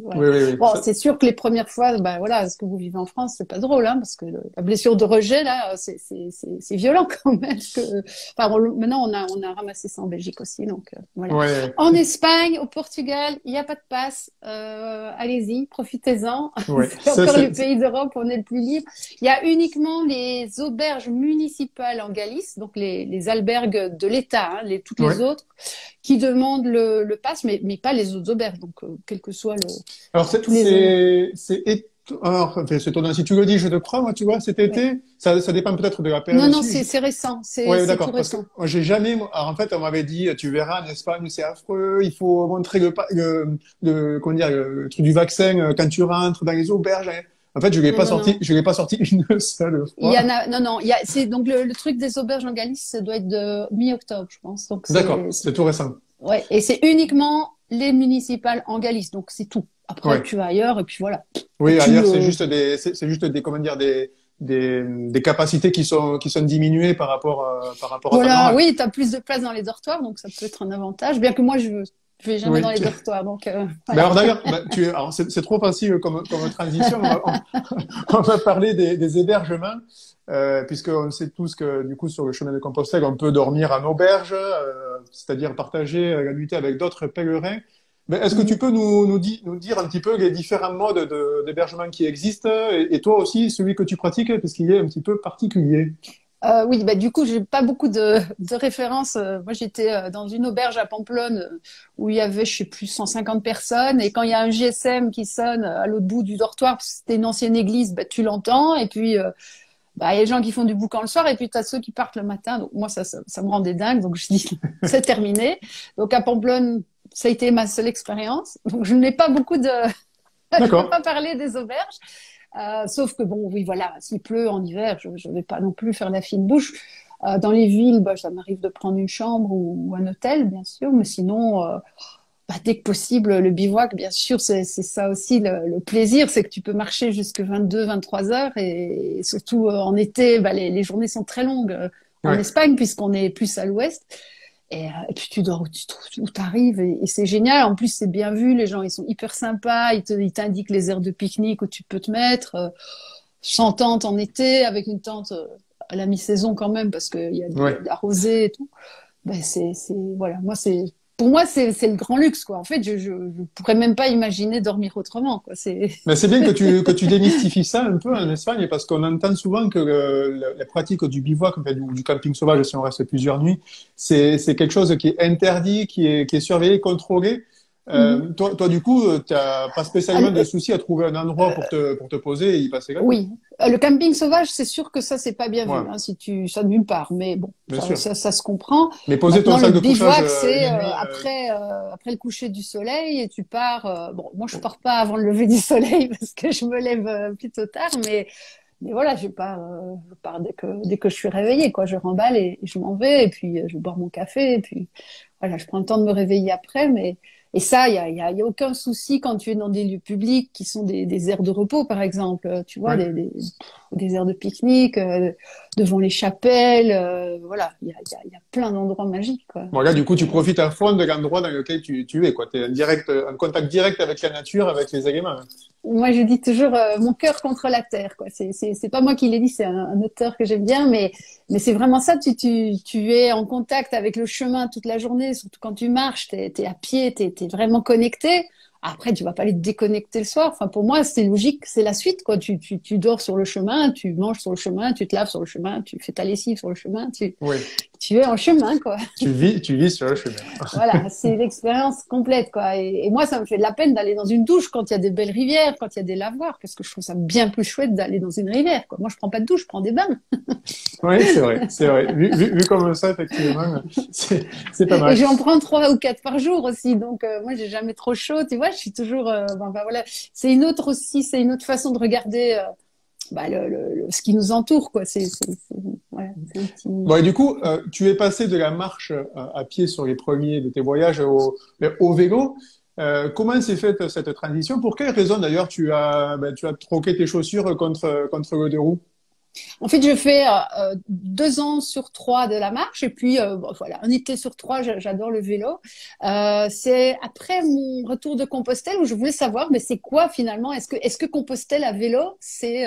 Voilà. Oui, oui, oui. Bon, c'est sûr que les premières fois, bah voilà, ce que vous vivez en France, c'est pas drôle, hein, parce que la blessure de rejet là, c'est violent quand même. Parce que, enfin, maintenant on a ramassé ça en Belgique aussi, donc voilà. Ouais, En Espagne, au Portugal, il n'y a pas de passe. Allez-y, profitez-en. ouais. C'est encore les pays d'Europe où on est le plus libre. Il y a uniquement les auberges municipales en Galice, donc les albergues de l'État, hein, toutes Ouais. les autres, qui demandent le pass, mais pas les autres auberges. Donc, quel que soit Alors, tous les. alors, enfin, c'est étonnant. Si tu le dis, je te crois, moi, tu vois, cet Ouais. été, ça dépend peut-être de la période Non, non, aussi. c'est récent, Ouais, c'est tout d'accord. Parce que récent. moi, j'ai jamais, alors, en fait, on m'avait dit, tu verras, en Espagne, c'est affreux, il faut montrer comment dire, le truc du vaccin quand tu rentres dans les auberges, hein. En fait, Non, non, non. je l'ai pas sorti une seule Il y fois. en a, non, non, c'est donc le truc des auberges en Galice, ça doit être de mi-octobre, je pense. Donc D'accord. C'est tout récent. ouais, et c'est uniquement les municipales en Galice, donc c'est tout. Après, Ouais. tu vas ailleurs et puis voilà. Et Oui, puis, ailleurs, c'est juste des, comment dire, des capacités qui sont diminuées par rapport au temps voilà, normal. oui, tu as plus de place dans les dortoirs, donc ça peut être un avantage. Bien que moi, je vais jamais dans Oui. les dortoirs, donc Mais voilà. alors d'ailleurs, alors c'est trop facile comme transition. On va parler des hébergements, puisqu'on sait tous que du coup sur le chemin de Compostelle, on peut dormir en auberge, c'est-à-dire partager la nuitée avec d'autres pèlerins. Mais est-ce que tu peux nous dire un petit peu les différents modes d'hébergement qui existent et toi aussi celui que tu pratiques, parce qu'il est un petit peu particulier. Oui, bah, du coup, j'ai pas beaucoup de références. Moi, j'étais dans une auberge à Pamplonne où il y avait, je sais plus, 150 personnes. Et quand il y a un GSM qui sonne à l'autre bout du dortoir, parce que c'était une ancienne église, bah, tu l'entends. Et puis, bah, il y a des gens qui font du boucan le soir et puis tu as ceux qui partent le matin. Donc, moi, ça me rendait dingue. Donc, je dis, c'est terminé. Donc, à Pamplonne, ça a été ma seule expérience. Donc, je n'ai pas beaucoup de, je peux D'accord. pas parler des auberges. Sauf que bon, oui, voilà, s'il pleut en hiver, je vais pas non plus faire la fine bouche. Dans les villes, bah, ça m'arrive de prendre une chambre ou un hôtel, bien sûr, mais sinon, bah, dès que possible, le bivouac, bien sûr, c'est ça aussi le plaisir, c'est que tu peux marcher jusque 22, 23 heures et surtout en été, bah, les journées sont très longues en Ouais. Espagne puisqu'on est plus à l'ouest. Et puis tu dors où t'arrives et c'est génial. En plus, c'est bien vu. Les gens, ils sont hyper sympas. Ils t'indiquent les aires de pique-nique où tu peux te mettre. Sans tente en été, avec une tente à la mi-saison quand même, parce qu'il y a Ouais. de la rosée et tout. Ben voilà. Pour moi, c'est le grand luxe, quoi. En fait, je pourrais même pas imaginer dormir autrement, quoi. Mais c'est bien que que tu démystifies ça un peu en Espagne, parce qu'on entend souvent que la pratique du bivouac, enfin, du camping sauvage, si on reste plusieurs nuits, c'est quelque chose qui est interdit, qui est surveillé, contrôlé. Mhm. Toi, du coup, tu n'as pas spécialement de souci à trouver un endroit pour te poser et y passer la nuit. Oui, le camping sauvage, c'est sûr que ça, c'est pas bien vu, Ouais, hein, si tu ça de nulle part. Mais bon, bien sûr. ça se comprend. Mais poser ton Maintenant, le sac de couchage bivouac, c'est une nuit. après le coucher du soleil et tu pars. Bon, moi, je pars pas avant le lever du soleil parce que je me lève plutôt tard, mais voilà, je pars dès que je suis réveillée, quoi. Je remballe et je m'en vais et puis je bois mon café et puis voilà, je prends le temps de me réveiller après, mais et ça, il y a aucun souci quand tu es dans des lieux publics qui sont des aires de repos, par exemple. Tu vois, Ouais. des aires de pique-nique, devant les chapelles. Voilà, il y a plein d'endroits magiques, quoi. Bon, là, du coup, tu profites à fond de l'endroit dans lequel tu es, quoi. Tu es en contact direct avec la nature, avec les éléments. Moi, je dis toujours mon cœur contre la terre, quoi. C'est pas moi qui l'ai dit, c'est un auteur que j'aime bien, mais c'est vraiment ça. Tu es en contact avec le chemin toute la journée, surtout quand tu marches, t'es à pied, t'es vraiment connecté. Après, tu vas pas aller te déconnecter le soir. Enfin, pour moi, c'est logique, c'est la suite, quoi. Tu dors sur le chemin, tu manges sur le chemin, tu te laves sur le chemin, tu fais ta lessive sur le chemin, Oui. tu es en chemin, quoi. Tu vis sur le chemin. Voilà, c'est l'expérience complète, quoi. Et moi, ça me fait de la peine d'aller dans une douche quand il y a des belles rivières, quand il y a des lavoirs, parce que je trouve ça bien plus chouette d'aller dans une rivière, quoi. Moi, je prends pas de douche, je prends des bains. Oui, c'est vrai, c'est vrai. Vu comme ça, effectivement, c'est pas Et mal. j'en prends 3 ou 4 par jour aussi, donc moi, j'ai jamais trop chaud, tu vois. Je suis toujours, voilà. C'est une autre aussi, c'est une autre façon de regarder bah, ce qui nous entoure, quoi. Voilà, c'est un petit. Bon, et du coup, tu es passé de la marche à pied sur les premiers de tes voyages au vélo. Comment s'est faite cette transition? Pour quelle raison, d'ailleurs, tu as troqué tes chaussures contre le deux roues? En fait, je fais 2 ans sur 3 de la marche et puis bon, voilà, un été sur 3, j'adore le vélo. C'est après mon retour de Compostelle où je voulais savoir, mais c'est quoi finalement? Est-ce que Compostelle à vélo, c'est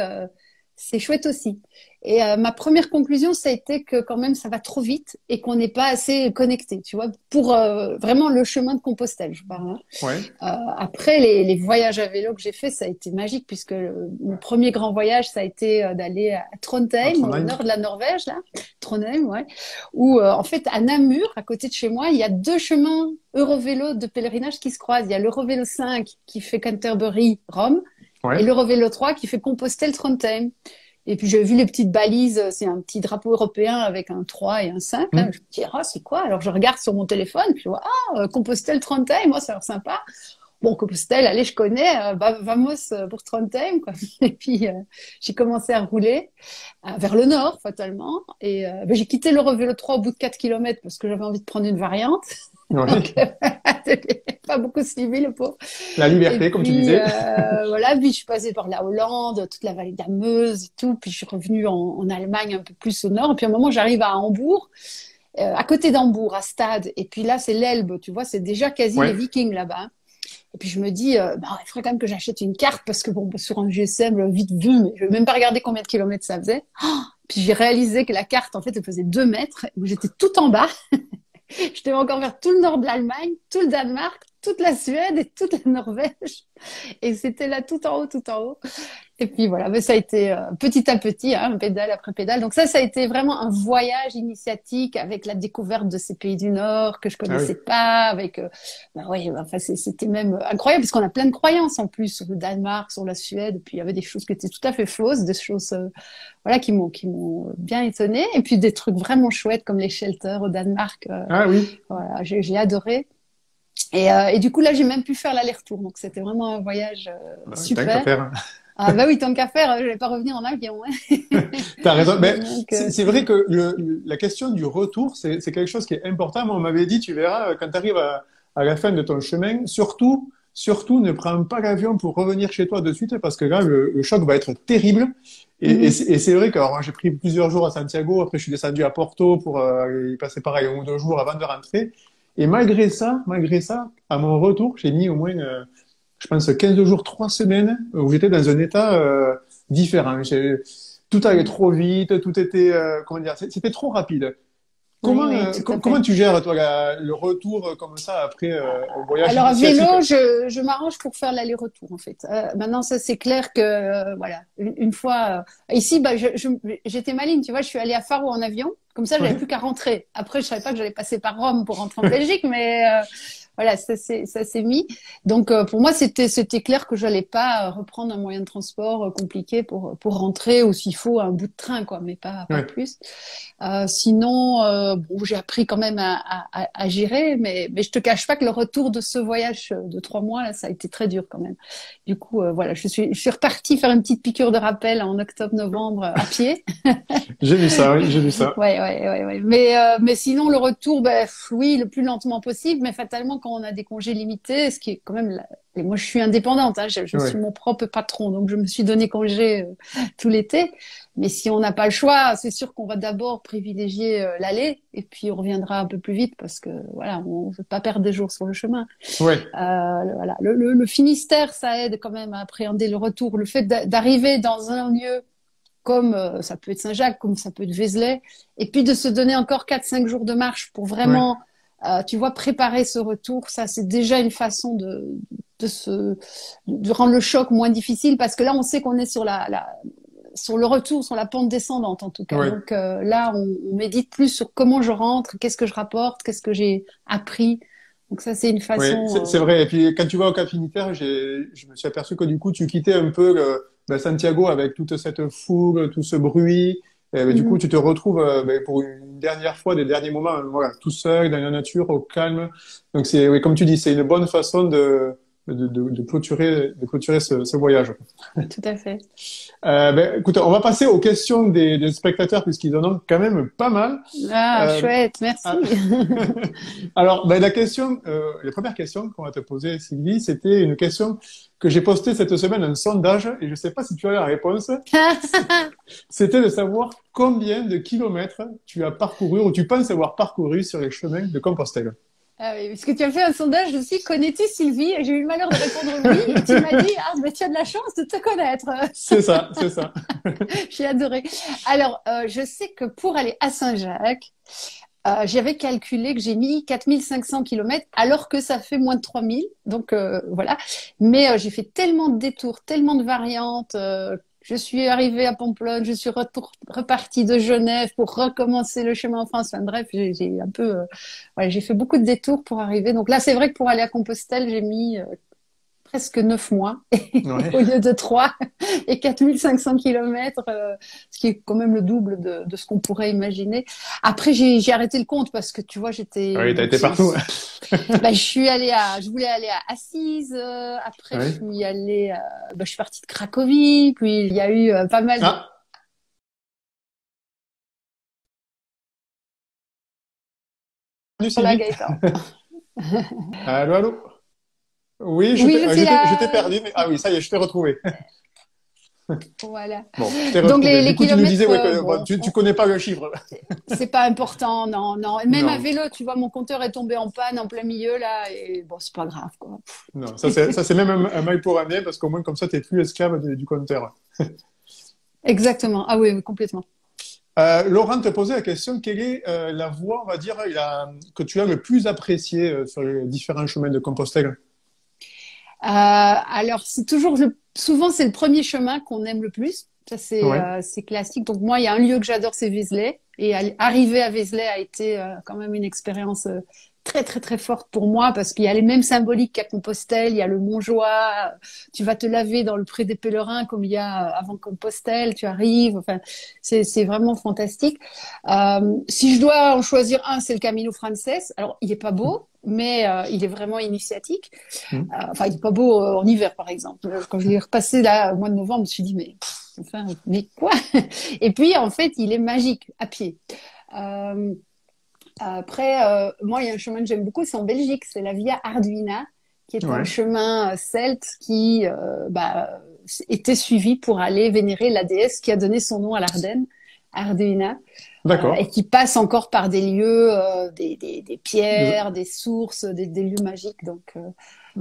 chouette aussi. Et ma première conclusion, ça a été que quand même ça va trop vite et qu'on n'est pas assez connecté, tu vois, pour vraiment le chemin de Compostelle, je parle. Hein. Ouais. Après, les voyages à vélo que j'ai fait, ça a été magique puisque mon premier grand voyage, ça a été d'aller à À Trondheim, au Trondheim. nord de la Norvège, là, Trondheim, ouais, où en fait à Namur, à côté de chez moi, il y a 2 chemins Eurovélo de pèlerinage qui se croisent. Il y a l'Eurovélo 5 qui fait Canterbury-Rome et Ouais. l'Eurovélo 3 qui fait Compostelle-Trondheim. Et puis j'ai vu les petites balises, c'est un petit drapeau européen avec un 3 et un 5. Là. Hmm. Je me dis, ah, c'est quoi? Alors je regarde sur mon téléphone, puis je vois, Compostelle Trondheim, moi ça a l'air sympa. Bon, Compostelle, allez, je connais, vamos pour Trondheim, quoi. Et puis j'ai commencé à rouler vers le nord, fatalement. Et j'ai quitté l'Eurovélo 3 au bout de 4 kilomètres parce que j'avais envie de prendre une variante. Donc, Ouais. pas beaucoup suivi, le pauvre. La Et liberté, comme tu puis disais. voilà, puis je suis passée par la Hollande, toute la vallée de la Meuse et tout, puis je suis revenue en Allemagne un peu plus au nord. Et puis à un moment, j'arrive à Hambourg, à côté d'Hambourg, à Stade. Et puis là, c'est l'Elbe, tu vois, c'est déjà quasi les Ouais. Vikings là-bas. Hein. Et puis je me dis, il faudrait quand même que j'achète une carte parce que bon, sur un GSM, vite vu, mais je vais même pas regarder combien de kilomètres ça faisait. Oh, puis j'ai réalisé que la carte, en fait, elle faisait 2 mètres, où j'étais tout en bas. Je devais encore faire tout le nord de l'Allemagne, tout le Danemark, toute la Suède et toute la Norvège. Et c'était là tout en haut, tout en haut. Et puis voilà, mais ça a été petit à petit, hein, pédale après pédale. Donc ça a été vraiment un voyage initiatique avec la découverte de ces pays du Nord que je Ah oui. connaissais pas. Avec, ouais, enfin c'était même incroyable parce qu'on a plein de croyances en plus sur le Danemark, sur la Suède. Et puis il y avait des choses qui étaient tout à fait fausses, des choses voilà qui m'ont bien étonnée. Et puis des trucs vraiment chouettes comme les shelters au Danemark. Ah oui. Voilà, j'ai adoré. Et du coup là j'ai même pu faire l'aller-retour. Donc c'était vraiment un voyage Bah, tant qu'à super. faire. Ah bah oui, tant qu'à faire, je vais pas revenir en avion. Hein. T'as raison. Mais Donc, c'est vrai que la question du retour, c'est quelque chose qui est important. Moi, on m'avait dit, tu verras, quand tu arrives à la fin de ton chemin, surtout, ne prends pas l'avion pour revenir chez toi de suite, parce que là, le choc va être terrible. Et c'est vrai que alors, j'ai pris plusieurs jours à Santiago. Après, je suis descendu à Porto pour y passer pareil 1 ou 2 jours avant de rentrer. Et malgré ça, à mon retour, j'ai mis au moins, je pense, 15 jours, 3 semaines où j'étais dans un état différent. Tout allait trop vite, tout était, comment dire, c'était trop rapide. oui, Comment, oui, tout à comment fait. tu gères, toi, le retour comme ça après un voyage Alors à vélo, initiatique? je m'arrange pour faire l'aller-retour en fait. Maintenant, ça c'est clair que voilà, une fois ici, j'étais maligne, tu vois, je suis allée à Faro en avion. Comme ça, j'avais Ouais, plus qu'à rentrer. Après, je savais pas que j'allais passer par Rome pour rentrer en Belgique, mais voilà, ça s'est mis. Donc pour moi, c'était clair que j'allais pas reprendre un moyen de transport compliqué pour rentrer ou s'il faut un bout de train quoi, mais pas ouais, plus. Sinon, bon, j'ai appris quand même à gérer, mais je te cache pas que le retour de ce voyage de 3 mois là, ça a été très dur quand même. Du coup, voilà, je suis repartie faire une petite piqûre de rappel en octobre-novembre à pied. j'ai vu ça, oui, j'ai vu ça. Ouais, ouais, ouais, ouais. Mais sinon, le retour, oui, le plus lentement possible, mais fatalement, quand on a des congés limités, ce qui est quand même, et moi, je suis indépendante, hein, je suis Ouais. mon propre patron, donc je me suis donné congé tout l'été. Mais si on n'a pas le choix, c'est sûr qu'on va d'abord privilégier l'aller, et puis on reviendra un peu plus vite parce que voilà, on ne veut pas perdre des jours sur le chemin. Ouais. Voilà, le Finistère, ça aide quand même à appréhender le retour. Le fait d'arriver dans un lieu comme ça peut être Saint-Jacques, comme ça peut être Vézelay, et puis de se donner encore 4-5 jours de marche pour Ouais. vraiment, tu vois, préparer ce retour, ça c'est déjà une façon de rendre le choc moins difficile, parce que là on sait qu'on est sur le retour, sur la pente descendante en tout cas. Ouais. Donc là on médite plus sur comment je rentre, qu'est-ce que je rapporte, qu'est-ce que j'ai appris. Donc ça c'est une Oui, c'est façon... vrai. Et puis quand tu vas au Cap Finitaire, je me suis aperçu que du coup, tu quittais un peu Santiago avec toute cette foule, tout ce bruit. Et du coup, Mhm. tu te retrouves pour une dernière fois, des derniers moments, voilà, tout seul, dans la nature, au calme. Donc oui, comme tu dis, c'est une bonne façon de clôturer ce voyage. Tout à fait. Écoute, on va passer aux questions des spectateurs puisqu'ils en ont quand même pas mal. Ah, chouette, merci. Ah. Alors, la première question qu'on va te poser, Sylvie, c'était une question que j'ai postée cette semaine, un sondage, et je ne sais pas si tu as la réponse. C'était de savoir combien de kilomètres tu as parcouru ou tu penses avoir parcouru sur les chemins de Compostelle. Ah oui, parce que tu as fait un sondage aussi, connais-tu Sylvie? Et j'ai eu le malheur de répondre oui, et tu m'as dit, ah, mais tu as de la chance de te connaître. C'est ça, c'est ça. J'ai adoré. Alors, je sais que pour aller à Saint-Jacques, j'avais calculé que j'ai mis 4500 kilomètres, alors que ça fait moins de 3000. Donc, voilà. Mais j'ai fait tellement de détours, tellement de variantes. Je suis arrivée à Pamplonne, je suis repartie de Genève pour recommencer le chemin en France. Enfin, bref, j'ai un peu, ouais, j'ai fait beaucoup de détours pour arriver. Donc là, c'est vrai que pour aller à Compostelle, j'ai mis presque 9 mois Ouais. au lieu de 3 et 4500 kilomètres, ce qui est quand même le double de ce qu'on pourrait imaginer. Après, j'ai arrêté le compte parce que tu vois, Oui, t'as été partout. bah, je voulais aller à Assise, après Oui. je suis allée, bah, je suis partie de Cracovie, puis il y a eu pas mal de... Ah, salut Voilà, Sylvie. Gaëtan. Allô, allô. Oui, Oui, je suis je t'ai là. perdu, mais ah oui, ça y est, je t'ai retrouvé. Voilà. Bon, je t'ai Donc retrouvé. les Du coup, tu nous disais kilomètres, ouais, que bon, bon, tu connais pas le chiffre. c'est pas important, non, non. Même à Non, vélo, tu vois, mon compteur est tombé en panne en plein milieu là, et bon, c'est pas grave, quoi. non, ça c'est même un mal pour année parce qu'au moins comme ça, t'es plus esclave du compteur. Exactement. Ah oui, oui, complètement. Laurent te posait la question, quelle est la voie, on va dire, que tu as le plus appréciée sur les différents chemins de Compostelle? Alors, c'est toujours souvent c'est le premier chemin qu'on aime le plus. Ça, Ouais, c'est classique. Donc moi, il y a un lieu que j'adore, c'est Vézelay. Et arriver à Vézelay a été quand même une expérience très très très forte pour moi parce qu'il y a les mêmes symboliques qu'à Compostelle. Il y a le Montjoie. Tu vas te laver dans le pré des pèlerins comme il y a avant Compostelle. Tu arrives. Enfin, c'est vraiment fantastique. Si je dois en choisir un, c'est le Camino Frances. Alors, il est pas beau, mais il est vraiment initiatique. mm, Enfin, il n'est pas beau en hiver, par exemple. Quand je l'ai repassé là au mois de novembre, je me suis dit, enfin, mais quoi? Et puis, en fait, il est magique à pied. Euh, Après, moi, il y a un chemin que j'aime beaucoup, c'est en Belgique, c'est la Via Arduina, qui est un ouais, chemin celte qui bah, était suivi pour aller vénérer la déesse qui a donné son nom à l'Ardenne, Arduina, et d'accord. qui passe encore par des lieux, des pierres, des sources, des lieux magiques. Donc,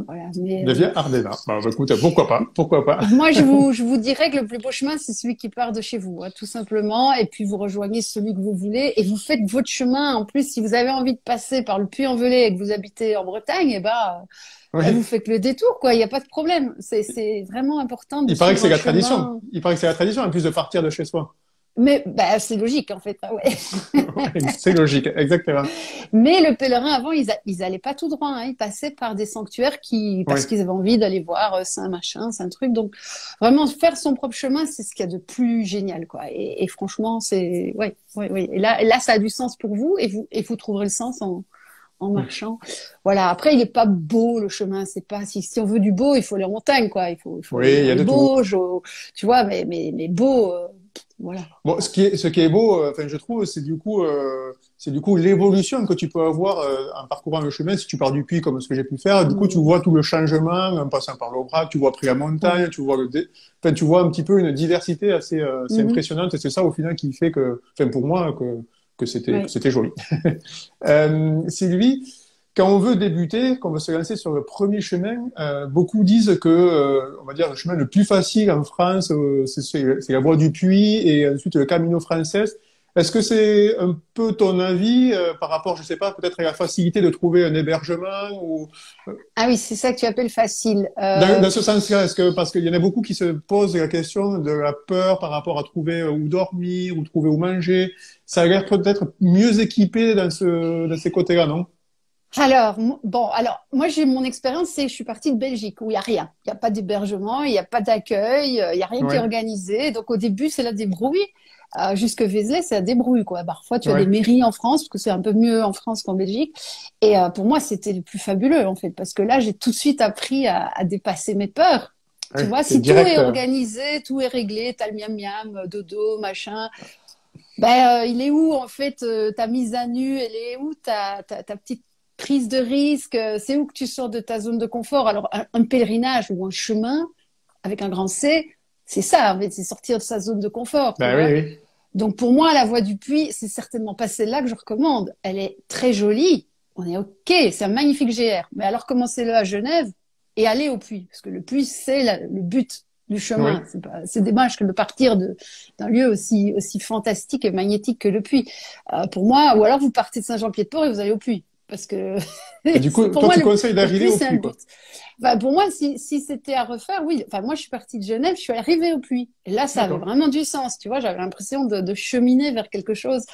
voilà. Mais Devient Ardena. Bah, écoute, pourquoi pas, pourquoi pas. moi, je vous dirais que le plus beau chemin, c'est celui qui part de chez vous, hein, tout simplement. Et puis, vous rejoignez celui que vous voulez et vous faites votre chemin. En plus, si vous avez envie de passer par le Puy-en-Velay et que vous habitez en Bretagne, eh ben, vous Oui. faites le détour, quoi. Il n'y a pas de problème. C'est vraiment important de Il paraît que suivre c'est un la tradition. chemin. Il paraît que c'est la tradition, en plus de partir de chez soi. Mais bah, c'est logique, en fait. Ah ouais. Ouais, c'est logique, exactement. Mais le pèlerin, avant, ils allaient pas tout droit, hein. Ils passaient par des sanctuaires Oui. parce qu'ils avaient envie d'aller voir Saint machin, Saint truc. Donc, vraiment, faire son propre chemin, c'est ce qu'il y a de plus génial, quoi. Et franchement, c'est, ouais, ouais, ouais. Et là, ça a du sens pour vous et vous trouverez le sens en marchant. Voilà. Après, il est pas beau, le chemin. C'est pas, si on veut du beau, il faut les montagnes, quoi. Il faut Oui, aller il dans y a les de tout. Bauges, tu vois, mais beau, voilà. Bon, ce qui est beau, enfin, je trouve, c'est du coup l'évolution que tu peux avoir en parcourant le chemin. Si tu pars du Puy, comme ce que j'ai pu faire, du coup, tu Mmh. vois tout le changement en passant par l'Aubrac, tu vois après la Ouais. montagne, enfin, tu vois un petit peu une diversité assez Mmh. impressionnante. Et c'est ça, au final, qui fait que, enfin, pour moi, que Ouais. c'était joli. Sylvie, quand on veut débuter, qu'on veut se lancer sur le premier chemin, beaucoup disent que, on va dire, le chemin le plus facile en France, c'est la voie du Puy et ensuite le Camino Frances. Est-ce que c'est un peu ton avis par rapport, je sais pas, peut-être à la facilité de trouver un hébergement ou Ah oui, c'est ça que tu appelles facile. dans ce sens-là, est-ce que parce qu'il y en a beaucoup qui se posent la question de la peur par rapport à trouver où dormir ou trouver où manger, ça a l'air peut-être mieux équipé dans ces côtés-là, non? Alors, moi, j'ai mon expérience, je suis partie de Belgique où il y a rien. Il y a pas d'hébergement, il y a pas d'accueil, il y a rien qui est Ouais, organisé. Donc, au début, c'est la débrouille. Jusque Vézelay, c'est la débrouille, quoi. Parfois, tu as des ouais. mairies en France, parce que c'est un peu mieux en France qu'en Belgique. Et pour moi, c'était le plus fabuleux, en fait, parce que là, j'ai tout de suite appris à dépasser mes peurs. Tu Ouais, vois, c'est si tout est direct. organisé, tout est réglé, t'as le miam miam, dodo, machin. Ben, il est où en fait ta mise à nu? Elle est où ta petite prise de risque? C'est où que tu sors de ta zone de confort? Alors, un pèlerinage ou un chemin avec un grand C, c'est ça, en fait, c'est sortir de sa zone de confort, tu Ben oui, vois. oui. Donc, pour moi, la voie du puits, c'est certainement pas celle-là que je recommande. Elle est très jolie. On est OK, c'est un magnifique GR. Mais alors, commencez-le à Genève et allez au puits. Parce que le puits, c'est le but du chemin. Oui. C'est dommage que de partir d'un lieu aussi fantastique et magnétique que le puits. Pour moi, ou alors vous partez de Saint-Jean-Pied-de-Port et vous allez au puits. Parce que Et du coup, pour toi, moi, tu conseilles le d'arriver puits, au c'est un puits, but. quoi. Enfin, pour moi, si c'était à refaire, oui. Enfin, moi, je suis partie de Genève, je suis arrivée au puits. Et là, ça avait D'accord. vraiment du sens. Tu vois, j'avais l'impression de cheminer vers quelque chose.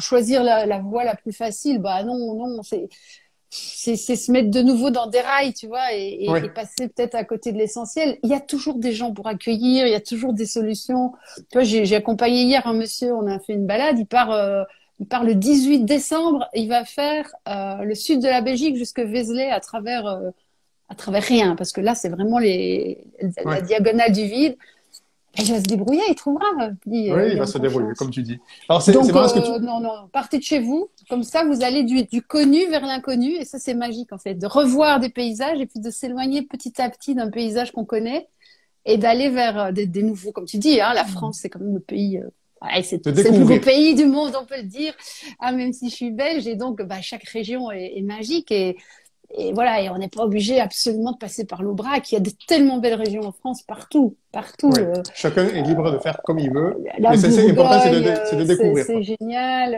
Choisir la voie la plus facile, bah non, non, c'est se mettre de nouveau dans des rails, tu vois, et Ouais. passer peut-être à côté de l'essentiel. Il y a toujours des gens pour accueillir, il y a toujours des solutions. Tu vois, j'ai accompagné hier un monsieur, on a fait une balade, il part le 18 décembre, il va faire le sud de la Belgique jusque Vézelay à travers rien, parce que là, c'est vraiment la Ouais. diagonale du vide. Et il va se débrouiller, il trouvera, Oui, il il est va en se débrouiller, confiance. comme tu dis. Alors, c'est Donc, marrant ce que tu... non, non, partez de chez vous. Comme ça, vous allez du connu vers l'inconnu. Et ça, c'est magique, en fait, de revoir des paysages et puis de s'éloigner petit à petit d'un paysage qu'on connaît et d'aller vers des nouveaux, comme tu dis, hein, la France, c'est quand même le pays, ouais, de c'est le plus beau découvrir. pays du monde, on peut le dire, ah, même si je suis belge. Et donc, bah, chaque région est magique. Et voilà, et on n'est pas obligé absolument de passer par l'Aubrac. Il y a de tellement belles régions en France, partout, partout. Oui. Chacun est libre de faire comme il veut. La L'essentiel, important, Bourgogne, c'est de découvrir, c'est quoi. génial.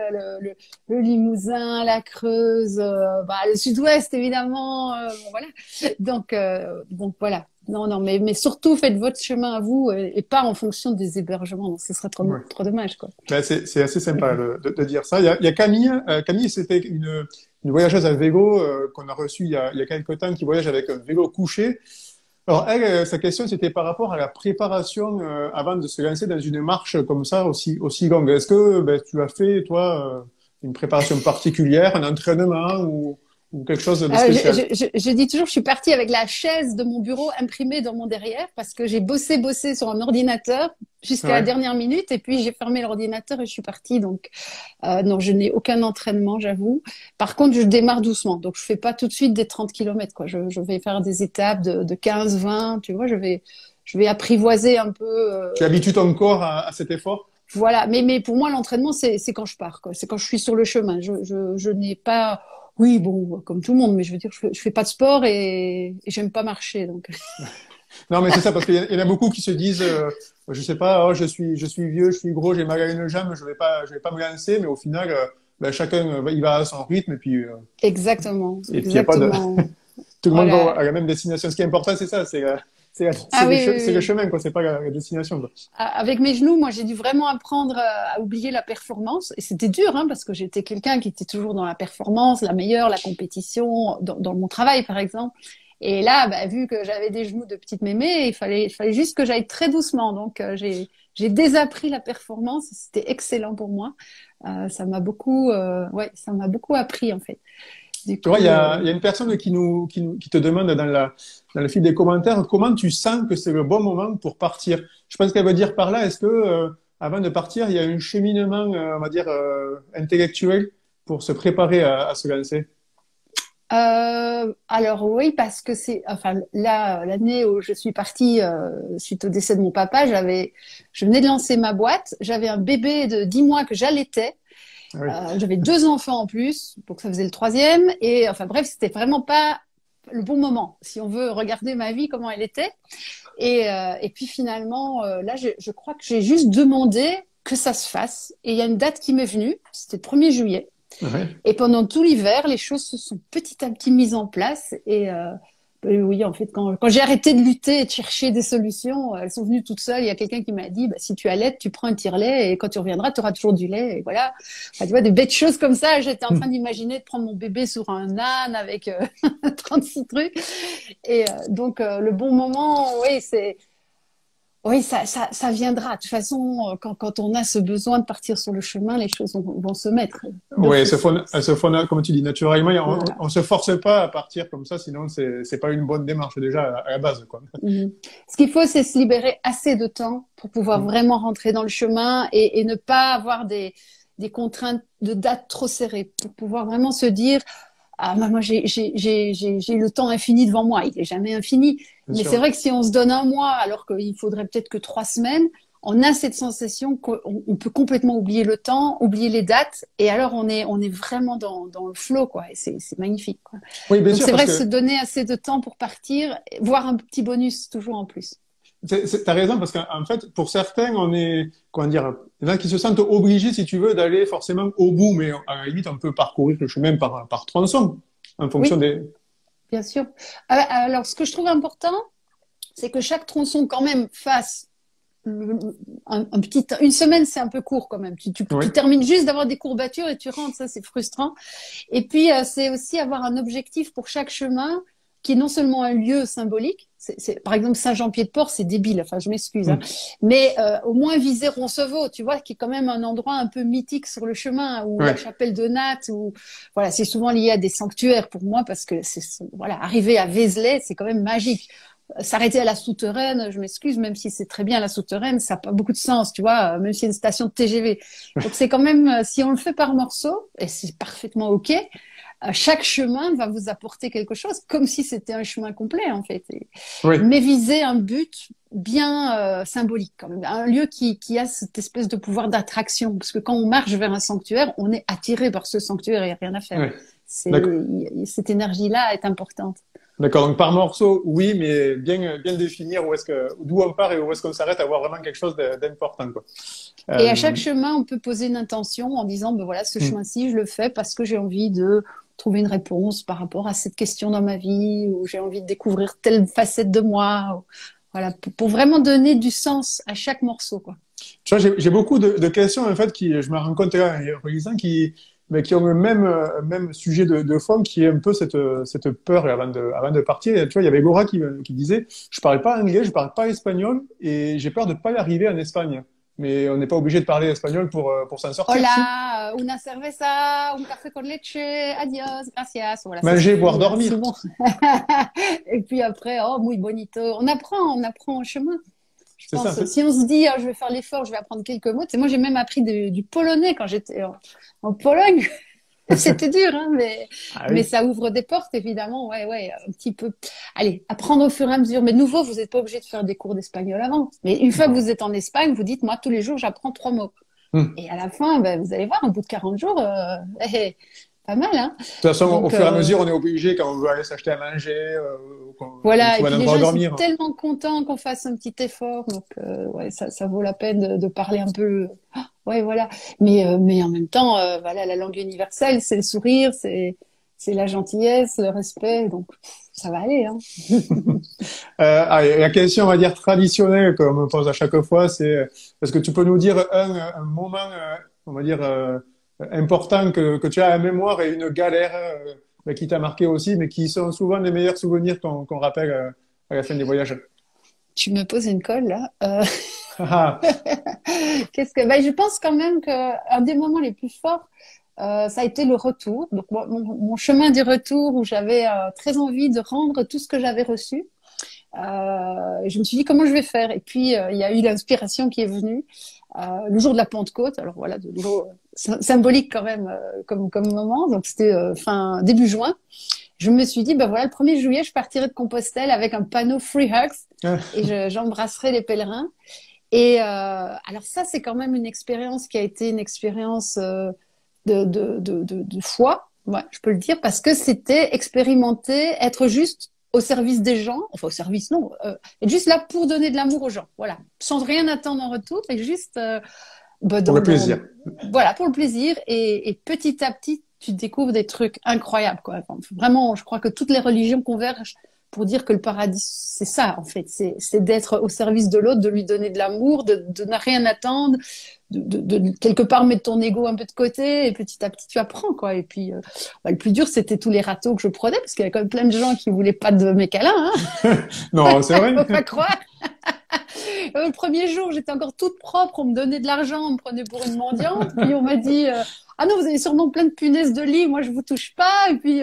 Le Limousin, la Creuse, bah, le Sud-Ouest évidemment. Bon, voilà. Donc voilà. Non, non, mais surtout faites votre chemin à vous et pas en fonction des hébergements. Non, ce serait Ouais. trop dommage, quoi. Ben, c'est assez sympa de dire ça. Il y a Camille. Camille, c'était une voyageuse à vélo qu'on a reçue il y a quelques temps qui voyage avec un vélo couché. Alors, elle, sa question, c'était par rapport à la préparation avant de se lancer dans une marche comme ça, aussi longue. Est-ce que ben, tu as fait, toi, une préparation particulière, un entraînement ou quelque chose de spécial? Je dis toujours, je suis partie avec la chaise de mon bureau imprimée dans mon derrière parce que j'ai bossé sur un ordinateur jusqu'à la Ouais. dernière minute et puis j'ai fermé l'ordinateur et je suis partie. Donc, non, je n'ai aucun entraînement, j'avoue. Par contre, je démarre doucement. Donc, je fais pas tout de suite des 30 kilomètres, quoi. Je vais faire des étapes de 15, 20, tu vois, je vais apprivoiser un peu, Tu habitues ton corps à cet effort? voilà, mais pour moi, l'entraînement, c'est quand je pars, quoi. C'est quand je suis sur le chemin. Je n'ai pas, oui, bon, comme tout le monde, mais je veux dire, je fais pas de sport et j'aime pas marcher, donc. Non, mais c'est ça, parce qu'il y en a beaucoup qui se disent, je sais pas, oh, je suis vieux, je suis gros, j'ai mal à une jambe, je vais pas me lancer, mais au final, ben, chacun, il va à son rythme, Exactement, et puis il y a pas de, exactement. tout le monde va Voilà. à la même destination. Ce qui est important, c'est ça, Ah oui, oui, c'est le oui. chemin, quoi, c'est pas la destination, quoi. Avec mes genoux, moi, j'ai dû vraiment apprendre à oublier la performance. Et c'était dur, hein, parce que j'étais quelqu'un qui était toujours dans la performance, la meilleure, la compétition, dans mon travail, par exemple. Et là, bah, vu que j'avais des genoux de petite mémé, il fallait juste que j'aille très doucement. Donc, j'ai désappris la performance. C'était excellent pour moi. Ouais, ça m'a beaucoup appris, en fait. Du Tu vois, coup, il y a une personne qui te demande dans le fil des commentaires comment tu sens que c'est le bon moment pour partir. Je pense qu'elle veut dire par là, est-ce que, avant de partir, il y a un cheminement, on va dire, intellectuel pour se préparer à se lancer? alors oui, parce que enfin là, l'année où je suis partie suite au décès de mon papa, je venais de lancer ma boîte, j'avais un bébé de 10 mois que j'allaitais, Ah oui. j'avais deux enfants en plus, donc ça faisait le troisième, et enfin bref, c'était vraiment pas le bon moment, si on veut regarder ma vie, comment elle était. Et puis finalement, là, je crois que j'ai juste demandé que ça se fasse, et il y a une date qui m'est venue, c'était le 1er juillet. Ouais. Et pendant tout l'hiver, les choses se sont petit à petit mises en place. Oui, en fait, quand j'ai arrêté de lutter et de chercher des solutions, elles sont venues toutes seules. Il y a quelqu'un qui m'a dit, bah, si tu allaites, tu prends un tire-lait et quand tu reviendras, tu auras toujours du lait. Et voilà. Enfin, tu vois, des bêtes choses comme ça. J'étais en train d'imaginer de prendre mon bébé sur un âne avec 36 trucs. Et donc, le bon moment, oui, oui, ça viendra. De toute façon, quand on a ce besoin de partir sur le chemin, les choses vont se mettre Oui, d'office. elles se font, comme tu dis, naturellement. Voilà. On se force pas à partir comme ça, sinon c'est pas une bonne démarche déjà à la base, quoi. Mhm. Ce qu'il faut, c'est se libérer assez de temps pour pouvoir Mm. vraiment rentrer dans le chemin et ne pas avoir des contraintes de date trop serrées, pour pouvoir vraiment se dire, ah, moi, j'ai le temps infini devant moi. Il est jamais infini. Bien Mais c'est sûr. vrai que si on se donne un mois, alors qu'il faudrait peut-être que 3 semaines, on a cette sensation qu'on peut complètement oublier le temps, oublier les dates, et alors on est vraiment dans le flow, quoi. Et c'est magnifique, quoi. Oui, bien Donc sûr, c'est parce vrai que se que donner assez de temps pour partir, voire un petit bonus toujours en plus. t'as raison, parce qu'en fait, pour certains, on est, comment dire, il y en a qui se sentent obligés, si tu veux, d'aller forcément au bout, mais à la limite, on peut parcourir le chemin par tronçon, en fonction Oui, des. bien sûr. Alors, ce que je trouve important, c'est que chaque tronçon quand même fasse une semaine, c'est un peu court quand même. Oui, Tu termines juste d'avoir des courbatures et tu rentres, ça c'est frustrant. Et puis c'est aussi avoir un objectif pour chaque chemin qui est non seulement un lieu symbolique, par exemple Saint-Jean-Pied-de-Port, c'est débile, enfin je m'excuse, hein, mm, mais au moins viser Roncevaux, tu vois, qui est quand même un endroit un peu mythique sur le chemin, ou la ouais, chapelle de Nattes, ou voilà, c'est souvent lié à des sanctuaires pour moi parce que voilà, arriver à Vézelay, c'est quand même magique. S'arrêter à la Souterraine, je m'excuse, même si c'est très bien la Souterraine, ça n'a pas beaucoup de sens, tu vois, même s'il y a une station de TGV. Donc c'est quand même, si on le fait par morceaux, et c'est parfaitement OK, chaque chemin va vous apporter quelque chose, comme si c'était un chemin complet en fait. oui. Mais viser un but bien symbolique quand même, un lieu qui a cette espèce de pouvoir d'attraction, parce que quand on marche vers un sanctuaire, on est attiré par ce sanctuaire, il n'y a rien à faire. Ouais. C'est, D'accord. cette énergie-là est importante. D'accord. Donc par morceau, oui, mais bien définir d'où on part et où est-ce qu'on s'arrête, avoir vraiment quelque chose d'important, quoi. Et à chaque Euh, chemin, on peut poser une intention en disant, ben voilà, ce mm. chemin-ci, je le fais parce que j'ai envie de trouver une réponse par rapport à cette question dans ma vie, ou j'ai envie de découvrir telle facette de moi. Voilà, pour vraiment donner du sens à chaque morceau, quoi. Tu vois, j'ai beaucoup de questions, en fait, je me rends compte là, en réalisant, mais qui ont le même sujet de fond, qui est un peu cette peur avant de partir. Tu vois, il y avait Gora qui disait, je parle pas anglais, je parle pas espagnol, et j'ai peur de pas y arriver en Espagne. Mais on n'est pas obligé de parler espagnol pour s'en sortir, si. Hola, una cerveza, un café con leche, adios, gracias. Voilà, ça Manger, boire, suffit dormir. souvent. Et puis après, oh, muy bonito. On apprend en chemin. Je C'est ça, en pense, fait. si on se dit, oh, je vais faire l'effort, je vais apprendre quelques mots. Tu sais, moi, j'ai même appris du polonais quand j'étais en Pologne. C'était dur, hein, Ah mais oui. ça ouvre des portes, évidemment. Ouais, ouais, un petit peu. Allez, apprendre au fur et à mesure. Mais de nouveau, vous n'êtes pas obligé de faire des cours d'espagnol avant. Mais une fois que Non. vous êtes en Espagne, vous dites, moi, tous les jours, j'apprends 3 mots. Hmm. Et à la fin, ben, vous allez voir, au bout de 40 jours, pas mal, hein. De toute façon, au Donc, fur et à mesure, on est obligé, quand on veut aller s'acheter à manger, ou qu'on voilà. Et trouve un puis les endroit gens, où ils sont dormir. tellement contents qu'on fasse un petit effort. Donc, ouais, ça vaut la peine de parler un peu. Ah, ouais, voilà. Mais en même temps, voilà, la langue universelle, c'est le sourire, c'est la gentillesse, le respect. Donc, ça va aller, hein. Et la question, on va dire, traditionnelle qu'on me pose à chaque fois, c'est est-ce que tu peux nous dire un moment, on va dire, important que tu as à la mémoire et une galère qui t'a marqué aussi, mais qui sont souvent les meilleurs souvenirs qu'on rappelle à la fin des voyages. Tu me poses une colle, là. Ah, Ben, je pense quand même qu'un des moments les plus forts, ça a été le retour. Donc, mon chemin du retour où j'avais très envie de rendre tout ce que j'avais reçu. Je me suis dit comment je vais faire. Et puis, il y a eu l'inspiration qui est venue le jour de la Pentecôte. Alors voilà, de nouveau symbolique quand même comme moment. Donc, c'était début juin. Je me suis dit, ben voilà, le 1er juillet, je partirai de Compostelle avec un panneau Free Hugs et j'embrasserai les pèlerins. Et alors ça, c'est quand même une expérience qui a été une expérience de foi, ouais, je peux le dire, parce que c'était expérimenter, être juste au service des gens, enfin au service, non, être juste là pour donner de l'amour aux gens, voilà, sans rien attendre en retour, et juste bah, pour le plaisir. voilà, pour le plaisir, et petit à petit, tu découvres des trucs incroyables, quoi. Enfin, vraiment, je crois que toutes les religions convergent pour dire que le paradis, c'est ça, en fait. C'est d'être au service de l'autre, de lui donner de l'amour, de ne rien attendre, de quelque part mettre ton ego un peu de côté et petit à petit tu apprends, quoi. Et puis, le plus dur, c'était tous les râteaux que je prenais parce qu'il y avait quand même plein de gens qui voulaient pas de mes câlins, hein. Non, c'est vrai. Faut pas croire. Le premier jour, j'étais encore toute propre, on me donnait de l'argent, on me prenait pour une mendiante, puis on m'a dit ah non, vous avez sûrement plein de punaises de lit, moi je vous touche pas, et puis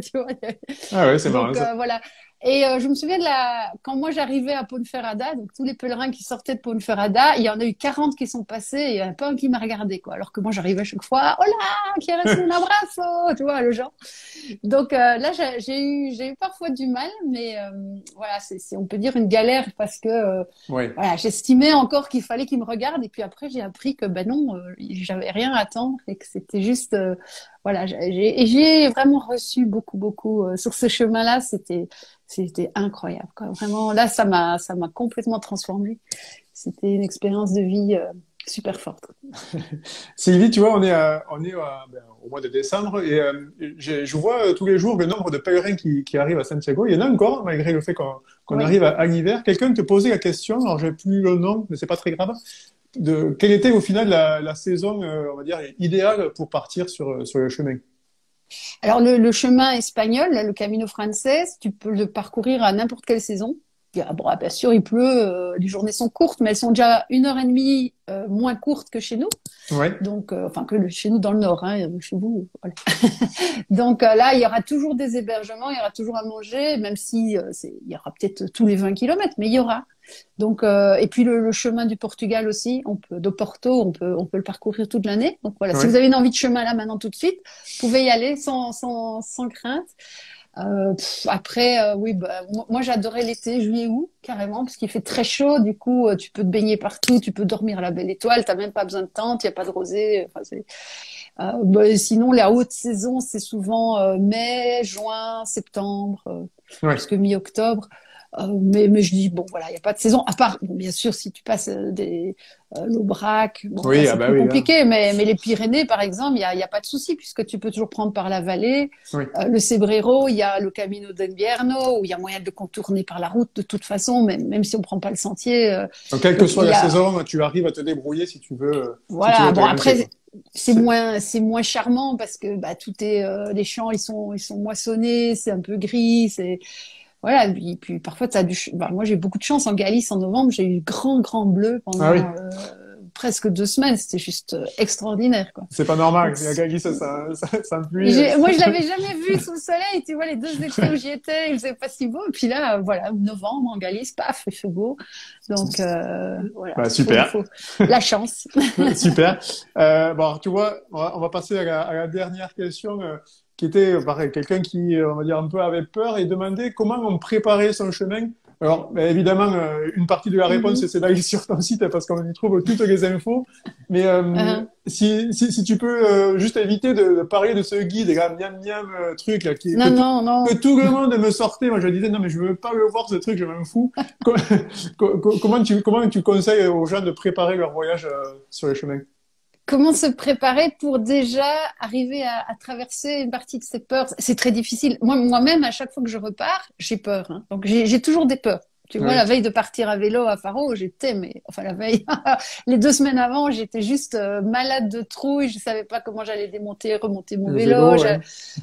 tu vois, Ah ouais, c'est marrant donc ça. voilà. Et je me souviens quand moi j'arrivais à Ponferrada, donc tous les pèlerins qui sortaient de Ponferrada, il y en a eu 40 qui sont passés et il y en a pas un qui m'a regardé, quoi. Alors que moi j'arrivais à chaque fois, hola, quieres un abrazo, tu vois, le genre. Donc là, j'ai eu parfois du mal, mais voilà, on peut dire une galère parce que Ouais. voilà, j'estimais encore qu'il fallait qu'il me regarde, et puis après j'ai appris que ben non, j'avais rien à attendre et que c'était juste voilà, j'ai vraiment reçu beaucoup sur ce chemin-là, c'était incroyable, quoi. Vraiment, là, ça m'a complètement transformée. C'était une expérience de vie super forte. Sylvie, tu vois, ben, au mois de décembre et je vois tous les jours le nombre de pèlerins qui arrivent à Santiago. Il y en a encore, malgré le fait qu'on Oui. arrive à l'hiver. Quelqu'un te posait la question, alors j'ai plus le nom, mais c'est pas très grave, de quelle était au final la saison, on va dire, idéale pour partir sur le chemin. Alors le chemin espagnol, là, le Camino Frances, tu peux le parcourir à n'importe quelle saison. Bon, bien sûr, il pleut, les journées sont courtes, mais elles sont déjà 1 heure et demie moins courtes que chez nous. Ouais, Donc, enfin chez nous dans le nord, hein, chez vous, voilà. Donc là, il y aura toujours des hébergements, il y aura toujours à manger, même si il y aura peut-être tous les 20 kilomètres, mais il y aura. Donc, et puis le chemin du Portugal aussi, de Porto, on peut le parcourir toute l'année. Donc voilà, si ouais. vous avez une envie de chemin là maintenant tout de suite, vous pouvez y aller sans crainte. Après, oui, bah, moi j'adorais l'été, juillet-août, carrément, parce qu'il fait très chaud. Du coup, tu peux te baigner partout, tu peux dormir à la belle étoile, t'as même pas besoin de tente, il y a pas de rosée. Enfin, bah, sinon, la haute saison, c'est souvent mai, juin, septembre, Ouais. jusque mi-octobre. Mais je dis bon, voilà, il y a pas de saison. À part, bon, bien sûr, si tu passes l'Aubrac, bon là Oui, ah c'est bah plus oui, là. compliqué. Mais les Pyrénées, par exemple, il y a pas de souci puisque tu peux toujours prendre par la vallée. Oui. Le Cebreiro, il y a le Camino de Invierno où il y a moyen de le contourner par la route de toute façon, même si on prend pas le sentier. Donc, quelle que Donc soit il y la a saison, tu arrives à te débrouiller si tu voilà. veux te Bon lancer, après quoi. c'est moins charmant parce que bah tout est les champs ils sont moissonnés, c'est un peu gris, c'est voilà. Et puis parfois bah, moi j'ai beaucoup de chance en Galice en novembre, j'ai eu grand bleu Ah oui, pendant presque 2 semaines, c'était juste extraordinaire, quoi. c'est pas Donc, normal. Il y a quelqu'un qui ça me pluie. moi, je l'avais jamais vu sous le soleil. Tu vois, les 2 étés où j'y étais, il faisait pas si beau. Et puis là, voilà, novembre en Galice, paf, il fait beau. Donc voilà, Bah, super. la chance. Super. Bon, alors, tu vois, on va passer à la dernière question, qui était pareil, quelqu'un qui, on va dire, un peu avait peur et demandait comment on préparait son chemin. Alors, ben, évidemment, une partie de la réponse, Mhm. c'est d'aller sur ton site parce qu'on y trouve toutes les infos. Mais Hein. si tu peux juste éviter de parler de ce guide, là, miam miam truc là, Non, non, non. que tout le monde me sortait. Moi, je disais non, mais je veux pas le voir ce truc, je m'en fous. Co- comment tu conseilles aux gens de préparer leur voyage sur les chemins? Comment se préparer pour déjà arriver à traverser une partie de ces peurs? C'est très difficile. Moi-même, à chaque fois que je repars, j'ai peur, hein. Donc, j'ai toujours des peurs. Tu vois, Oui, la veille de partir à vélo à Faro, enfin la veille, les 2 semaines avant, j'étais juste malade de trouille. Je savais pas comment j'allais démonter, remonter mon le vélo. vélo, ouais.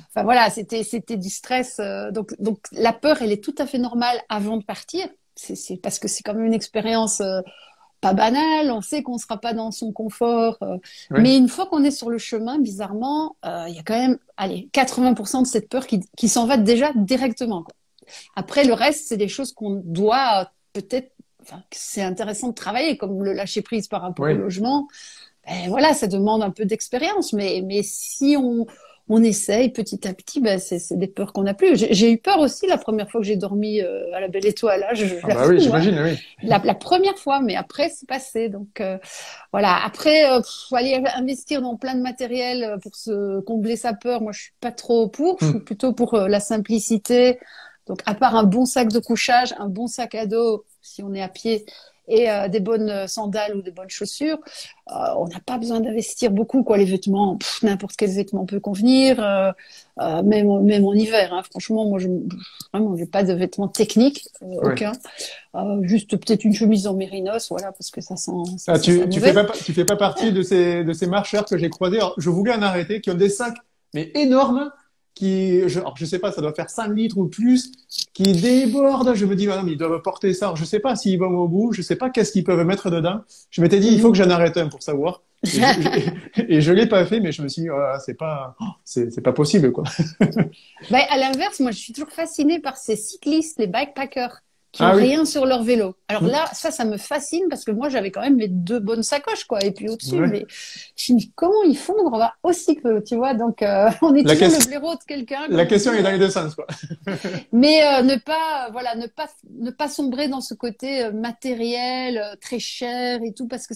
Enfin voilà, c'était du stress. Donc la peur, elle est tout à fait normale avant de partir. C'est parce que c'est quand même une expérience pas banal, on sait qu'on sera pas dans son confort, Oui, mais une fois qu'on est sur le chemin, bizarrement, il y a quand même, allez, 80% de cette peur qui s'en va déjà directement, quoi. Après, le reste, c'est des choses qu'on doit peut-être, enfin, que c'est intéressant de travailler, comme le lâcher prise par rapport au oui. logement. Ben, voilà, ça demande un peu d'expérience, mais si on essaye petit à petit, ben c'est des peurs qu'on n'a plus. J'ai eu peur aussi la première fois que j'ai dormi à la Belle Étoile, là, je Ah bah oui, l'avoue, hein. j'imagine, oui. La première fois, mais après, c'est passé. Donc voilà. Après, faut aller investir dans plein de matériel pour se combler sa peur. Moi, je suis pas trop pour. Je suis Hmm. plutôt pour la simplicité. Donc, à part un bon sac de couchage, un bon sac à dos, si on est à pied, et des bonnes sandales ou des bonnes chaussures, on n'a pas besoin d'investir beaucoup, quoi. Les vêtements, n'importe quel vêtement peut convenir, même en hiver. Hein. Franchement, moi, vraiment, j'ai pas de vêtements techniques, Ouais. aucun. Juste peut-être une chemise en mérinos, voilà, parce que Ah, ça sent mauvais. tu fais pas partie de ces marcheurs que j'ai croisés. Alors, je voulais en arrêter, qui ont des sacs, mais énormes, alors, je sais pas, ça doit faire 5 litres ou plus, qui débordent. Je me dis, ah non, mais ils doivent porter ça. Alors, je sais pas s'ils vont au bout, je sais pas qu'est-ce qu'ils peuvent mettre dedans. Je m'étais dit, il faut que j'en arrête un pour savoir. Et je l'ai pas fait, mais je me suis dit, ah, c'est pas possible, quoi. Ben, à l'inverse, moi, je suis toujours fascinée par ces cyclistes, les bikepackers, qui ont Ah oui. rien sur leur vélo. Alors Hmm. là, ça me fascine parce que moi, j'avais quand même mes deux bonnes sacoches, quoi. Et puis au-dessus, Ouais. mais je me dis, comment ils font pour avoir aussi peu, tu vois? Donc, on est La, toujours ques- le blaireau de quelqu'un, la comme on question dit. est dans les deux sens, quoi. Mais voilà, ne pas sombrer dans ce côté matériel, très cher et tout, parce que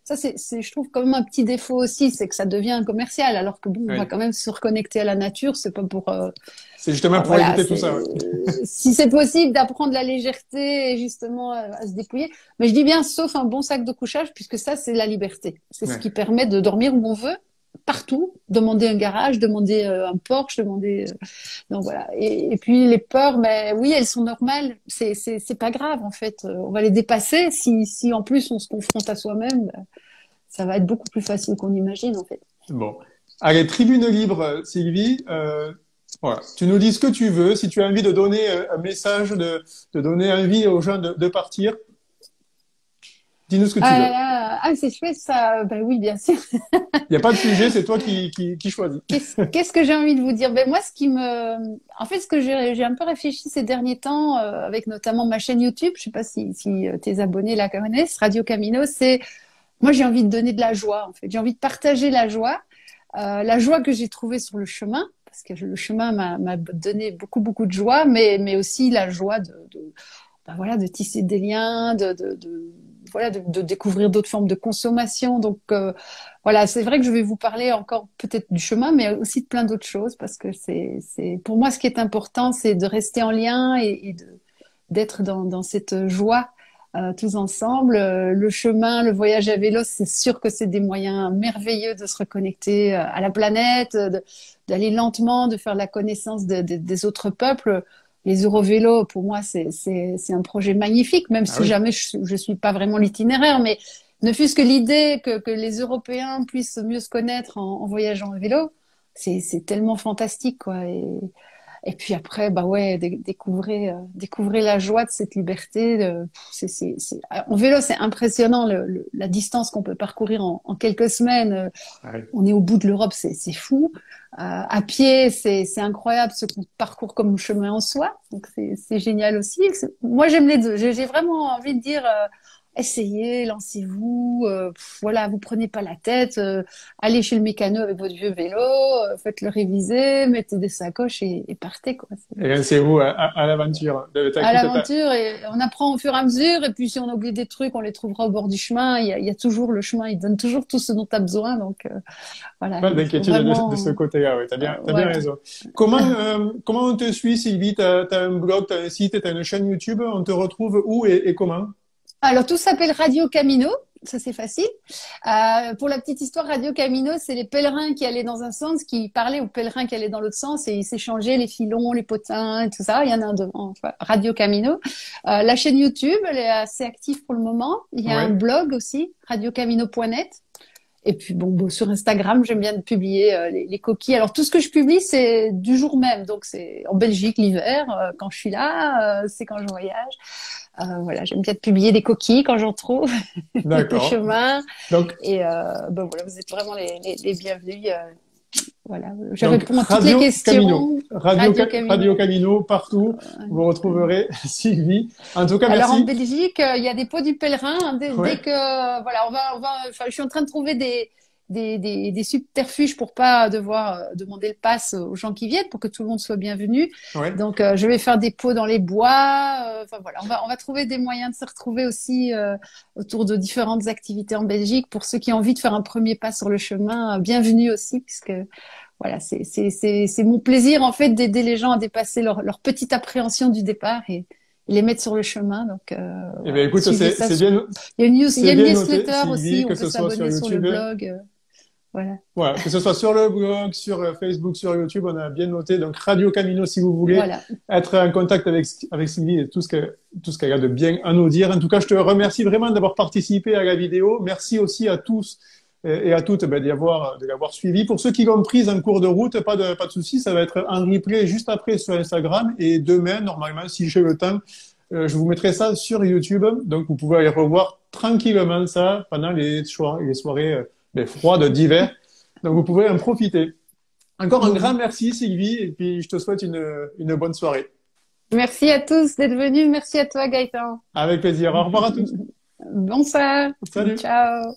ça, je trouve quand même un petit défaut aussi, c'est que ça devient un commercial, alors que bon, on va Oui. quand même se reconnecter à la nature, c'est pas pour C'est justement pour voilà, éviter tout ça, ouais. si c'est possible d'apprendre la légèreté et justement à se dépouiller. Mais je dis bien, sauf un bon sac de couchage, puisque ça, c'est la liberté. C'est ce Ouais. qui permet de dormir où on veut, partout. Demander un garage, demander un Porsche, donc voilà. Et puis les peurs, mais oui, elles sont normales. C'est pas grave en fait. On va les dépasser. Si en plus on se confronte à soi-même, ça va être beaucoup plus facile qu'on imagine en fait. Bon. Allez, tribune libre, Sylvie. Voilà. Tu nous dis ce que tu veux. Si tu as envie de donner un message, de donner envie aux gens de partir, dis-nous ce que tu Ah là veux. là, ah c'est chouette ça. Ben oui, bien sûr. Il n'y a pas de sujet, c'est toi qui choisis. Qu'est-ce que j'ai envie de vous dire? Ben moi, en fait, ce que j'ai un peu réfléchi ces derniers temps, avec notamment ma chaîne YouTube, je sais pas si tes abonnés la connaissent, Radio Camino, moi j'ai envie de donner de la joie. En fait, j'ai envie de partager la joie que j'ai trouvée sur le chemin, parce que le chemin m'a donné beaucoup de joie, mais aussi la joie ben voilà, de tisser des liens, voilà, de découvrir d'autres formes de consommation. Donc voilà, c'est vrai que je vais vous parler encore peut-être du chemin, mais aussi de plein d'autres choses, parce que pour moi ce qui est important, c'est de rester en lien et d'être dans cette joie tous ensemble. Le chemin, le voyage à vélo, c'est sûr que c'est des moyens merveilleux de se reconnecter à la planète, d'aller lentement, de faire la connaissance des autres peuples. Les Eurovélos, pour moi, c'est un projet magnifique, même Ah si oui. jamais je suis pas vraiment l'itinéraire, mais ne fût-ce que l'idée que les Européens puissent mieux se connaître en voyageant à vélo, c'est tellement fantastique, quoi. Et puis après, bah ouais, découvrez la joie de cette liberté. En vélo, c'est impressionnant la distance qu'on peut parcourir en quelques semaines. Ah oui. On est au bout de l'Europe, c'est fou. À pied, c'est incroyable ce qu'on parcourt comme chemin en soi. Donc c'est génial aussi. Moi, j'aime les deux. J'ai vraiment envie de dire, essayez, lancez-vous. Voilà, vous prenez pas la tête. Allez chez le mécano avec votre vieux vélo, faites-le réviser, mettez des sacoches et partez, quoi. Et lancez-vous à l'aventure. À Écoute, l'aventure et on apprend au fur et à mesure. Et puis si on a oublié des trucs, on les trouvera au bord du chemin. Il y a toujours le chemin, il donne toujours tout ce dont tu as besoin. Donc voilà, pas il faut d'inquiétude de ce vraiment, côté-là. Oui, t'as bien voilà. raison. Comment on te suit, Sylvie? T'as un blog, t'as un site, t'as une chaîne YouTube. On te retrouve où et comment? Alors, tout s'appelle Radio Camino. Ça, c'est facile. Pour la petite histoire, Radio Camino, c'est les pèlerins qui allaient dans un sens, qui parlaient aux pèlerins qui allaient dans l'autre sens et ils s'échangeaient les filons, les potins et tout ça. Il y en a un devant, enfin, Radio Camino. La chaîne YouTube, elle est assez active pour le moment. Il y a un Ouais. blog aussi, radiocamino.net. Et puis bon, sur Instagram, j'aime bien publier les coquilles. Alors tout ce que je publie, c'est du jour même. Donc c'est en Belgique l'hiver, quand je suis là, c'est quand je voyage. Voilà, j'aime bien publier des coquilles quand j'en trouve, des D'accord. chemins. Donc, Et ben voilà, vous êtes vraiment les bienvenus. Voilà, je donc, réponds à toutes les Radio Camino. questions. Radio Radio Camino. Camino, partout. Vous retrouverez Sylvie. En tout cas, Alors en merci. Belgique, il y a des pots du pèlerin. Hein, dès Ouais. que voilà, enfin, je suis en train de trouver des subterfuges pour pas devoir demander le pass aux gens qui viennent, pour que tout le monde soit bienvenu. Ouais. Donc je vais faire des pots dans les bois. Enfin voilà, on va trouver des moyens de se retrouver aussi autour de différentes activités en Belgique. Pour ceux qui ont envie de faire un premier pas sur le chemin, bienvenue aussi, puisque voilà, c'est mon plaisir en fait d'aider les gens à dépasser leur petite appréhension du départ et les mettre sur le chemin. Donc, Eh bien, écoute, suivez ça c'est bien, il y a une c'est bien noté, newsletter Sylvie, aussi, que on peut ce soit sur s'abonner sur le YouTube. blog. Voilà. Voilà, que ce soit sur le blog, sur Facebook, sur YouTube, on a bien noté. Donc, Radio Camino, si vous voulez Voilà. être en contact avec Sylvie et tout ce qu'elle a de bien à nous dire. En tout cas, je te remercie vraiment d'avoir participé à la vidéo. Merci aussi à tous et à toutes de l'avoir suivi. Pour ceux qui l'ont prise en cours de route, pas de souci, ça va être en replay juste après sur Instagram. Et demain, normalement, si j'ai le temps, je vous mettrai ça sur YouTube. Donc, vous pouvez aller revoir tranquillement ça pendant les soirées froides d'hiver. Donc, vous pouvez en profiter. Encore un grand merci, Sylvie, et puis je te souhaite une bonne soirée. Merci à tous d'être venus. Merci à toi, Gaëtan. Avec plaisir. Au revoir à tous. Bonsoir. Salut. Ciao.